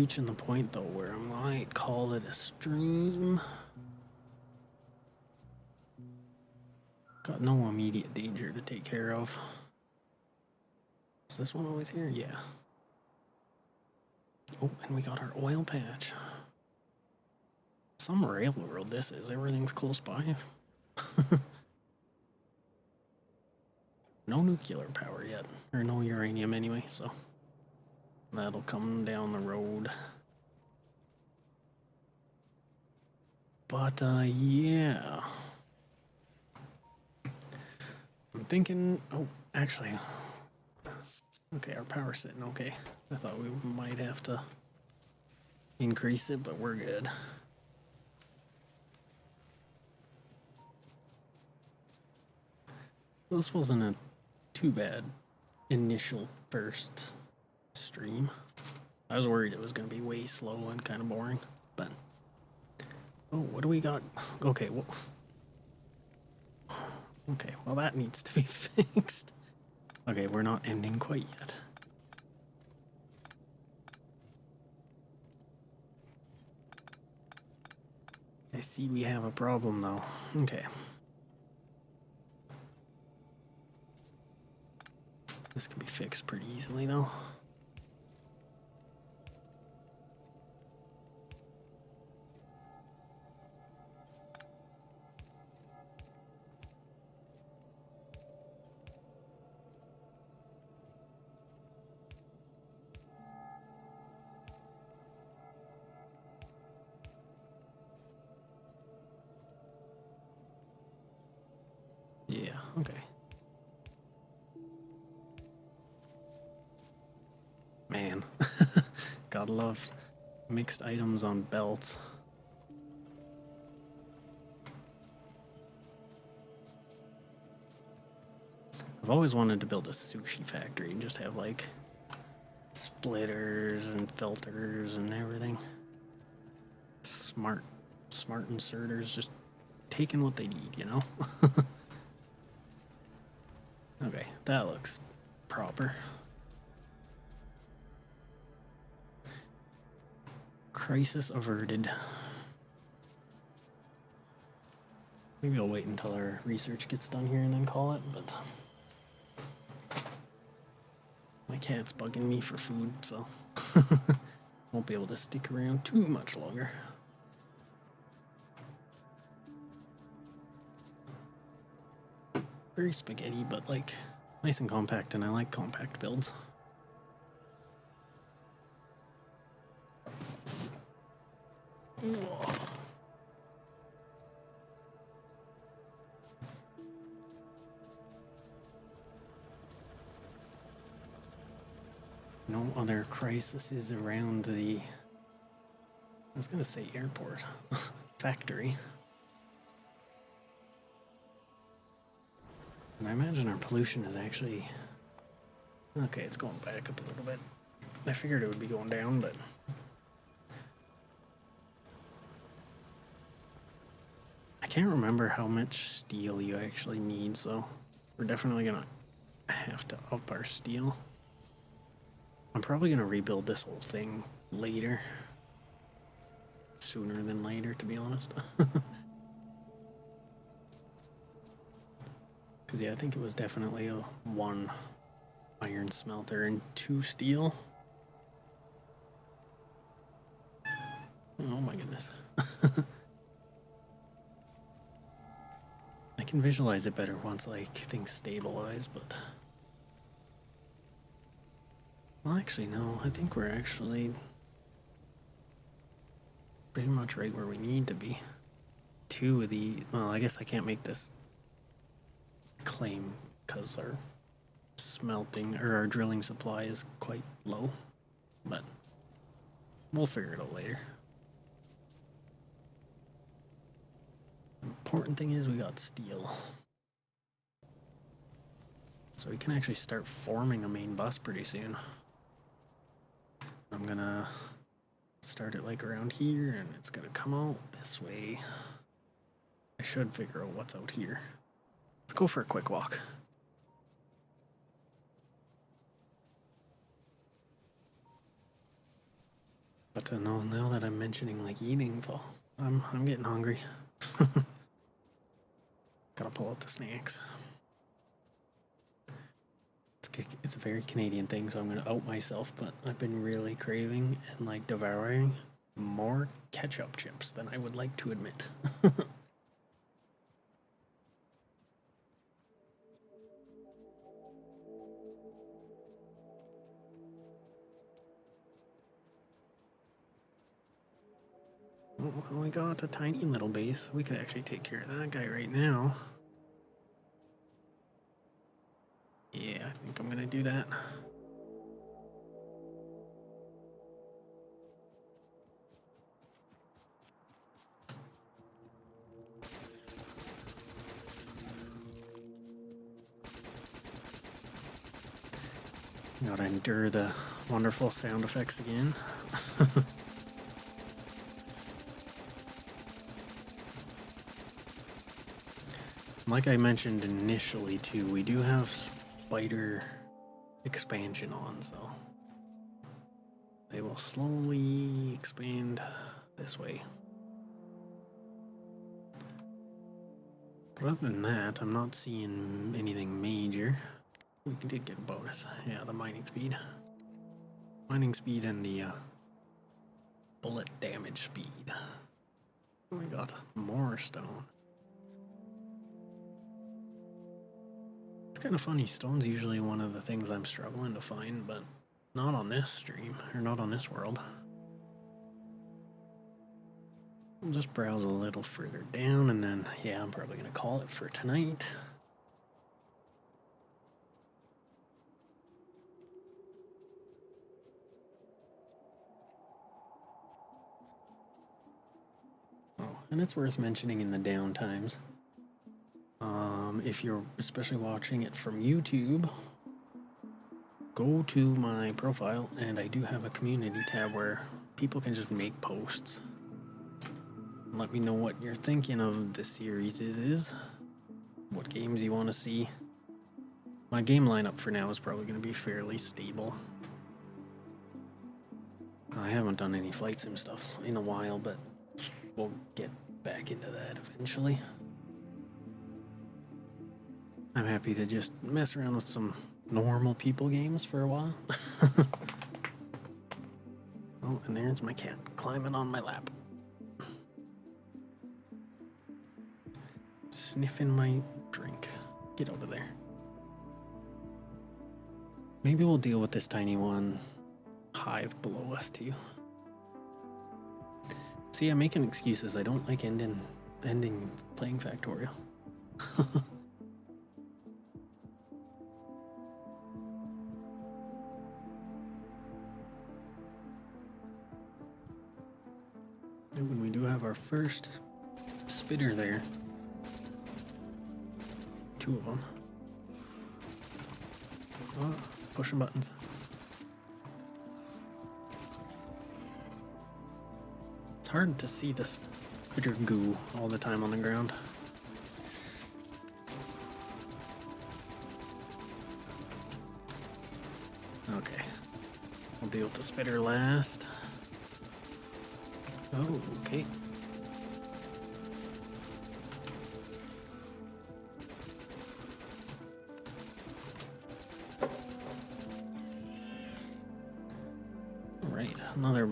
A: reaching the point though where I might call it a stream. Got no immediate danger to take care of. Is this one always here? Yeah. Oh, and we got our oil patch. Some railroad this is. Everything's close by. No nuclear power yet. Or no uranium anyway, so that'll come down the road. But, yeah. I'm thinking... Oh, actually... Okay, our power's sitting okay. I thought we might have to increase it, but we're good. This wasn't a too bad initial first stream. I was worried it was going to be way slow and kind of boring, but... Oh, what do we got? Okay, well... Okay, well that needs to be fixed. Okay, we're not ending quite yet. I see we have a problem though. Okay. This can be fixed pretty easily though. Yeah, okay. Man, gotta love mixed items on belts. I've always wanted to build a sushi factory and just have like splitters and filters and everything. Smart inserters, just taking what they need, you know? Okay, that looks proper. Crisis averted. Maybe I'll wait until our research gets done here and then call it, but my cat's bugging me for food, so won't be able to stick around too much longer. Very spaghetti, but like nice and compact, and I like compact builds. Whoa. No other crises around the... I was gonna say airport. Factory. And I imagine our pollution is actually... Okay, it's going back up a little bit. I figured it would be going down, but... I can't remember how much steel you actually need, so we're definitely gonna have to up our steel. I'm probably gonna rebuild this whole thing later. Sooner than later, to be honest. Because, yeah, I think it was definitely a 1 iron smelter and 2 steel. Oh my goodness. I can visualize it better once, like, things stabilize, but... Well, actually, no. I think we're actually pretty much right where we need to be. 2 of the... Well, I guess I can't make this claim because our smelting or our drilling supply is quite low, but we'll figure it out later. Important thing is we got steel, so we can actually start forming a main bus pretty soon. I'm gonna start it like around here, and it's gonna come out this way. I should figure out what's out here. Let's go for a quick walk. But no, now that I'm mentioning like eating, I'm getting hungry. Gotta pull out the snacks. It's a very Canadian thing, so I'm gonna out myself. But I've been really craving and like devouring more ketchup chips than I would like to admit. Well, we got a tiny little base. We could actually take care of that guy right now. Yeah, I think I'm gonna do that. Gotta endure the wonderful sound effects again. Like I mentioned initially too, we do have spider expansion on, so they will slowly expand this way. But other than that, I'm not seeing anything major. We did get a bonus. Yeah, the mining speed. Mining speed and the bullet damage speed. We got more stone. It's kind of funny, stone's usually one of the things I'm struggling to find, but not on this stream, or not on this world. We'll just browse a little further down, and then, yeah, I'm probably going to call it for tonight. Oh, and it's worth mentioning in the down times. If you're especially watching it from YouTube, go to my profile, and I do have a community tab where people can just make posts. Let me know what you're thinking of the series is. What games you want to see. My game lineup for now is probably going to be fairly stable. I haven't done any flight sim stuff in a while, but we'll get back into that eventually. I'm happy to just mess around with some normal people games for a while. Oh, and there's my cat climbing on my lap. Sniffing my drink. Get out of there. Maybe we'll deal with this tiny one hive below us too. See, I'm making excuses. I don't like ending playing Factorio. And we do have our first spitter there. 2 of them. Oh, pushing buttons. It's hard to see this spitter goo all the time on the ground. Okay. We'll deal with the spitter last. Oh, okay. Alright, another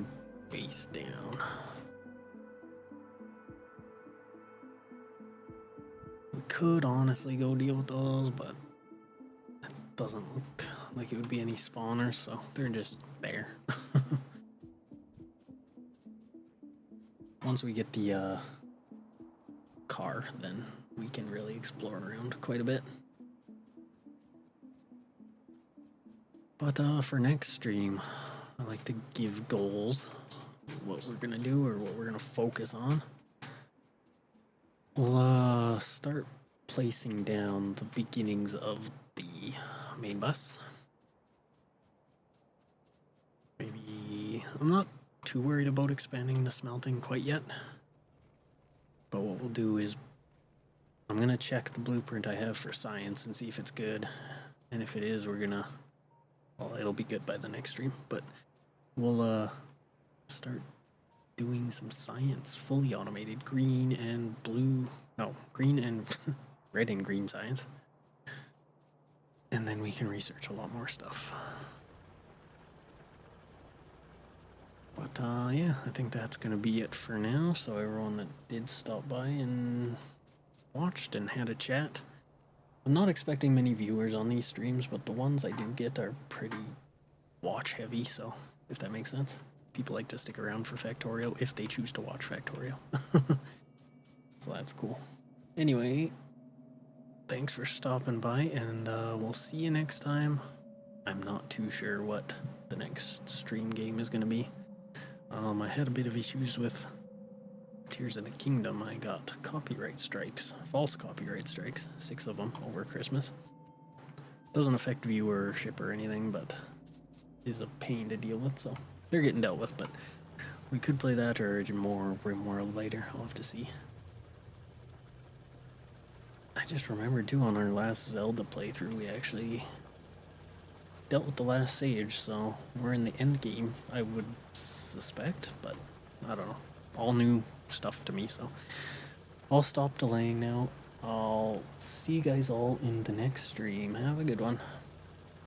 A: base down. We could honestly go deal with those, but it doesn't look like it would be any spawners, so they're just there. Once we get the car, then we can really explore around quite a bit. But for next stream, I like to give goals, what we're gonna do or what we're gonna focus on. We'll start placing down the beginnings of the main bus. Maybe I'm not too worried about expanding the smelting quite yet. But what we'll do is I'm gonna check the blueprint I have for science and see if it's good. And if it is, we're gonna, well, it'll be good by the next stream, but we'll start doing some science, fully automated green and blue, no, green and red and green science. And then we can research a lot more stuff. But yeah, I think that's gonna be it for now. So everyone that did stop by and watched and had a chat. I'm not expecting many viewers on these streams, but the ones I do get are pretty watch heavy, so if that makes sense. People like to stick around for Factorio if they choose to watch Factorio. So that's cool. Anyway, thanks for stopping by, and we'll see you next time. I'm not too sure what the next stream game is going to be. I had a bit of issues with Tears of the Kingdom. I got copyright strikes, false copyright strikes, 6 of them over Christmas. Doesn't affect viewership or anything, but is a pain to deal with, so they're getting dealt with. But we could play that or more RimWorld later. I'll have to see. I just remembered too, on our last Zelda playthrough, we actually dealt with the last sage, so we're in the end game, I would suspect, but I don't know. All new stuff to me, so I'll stop delaying now. I'll see you guys all in the next stream. Have a good one.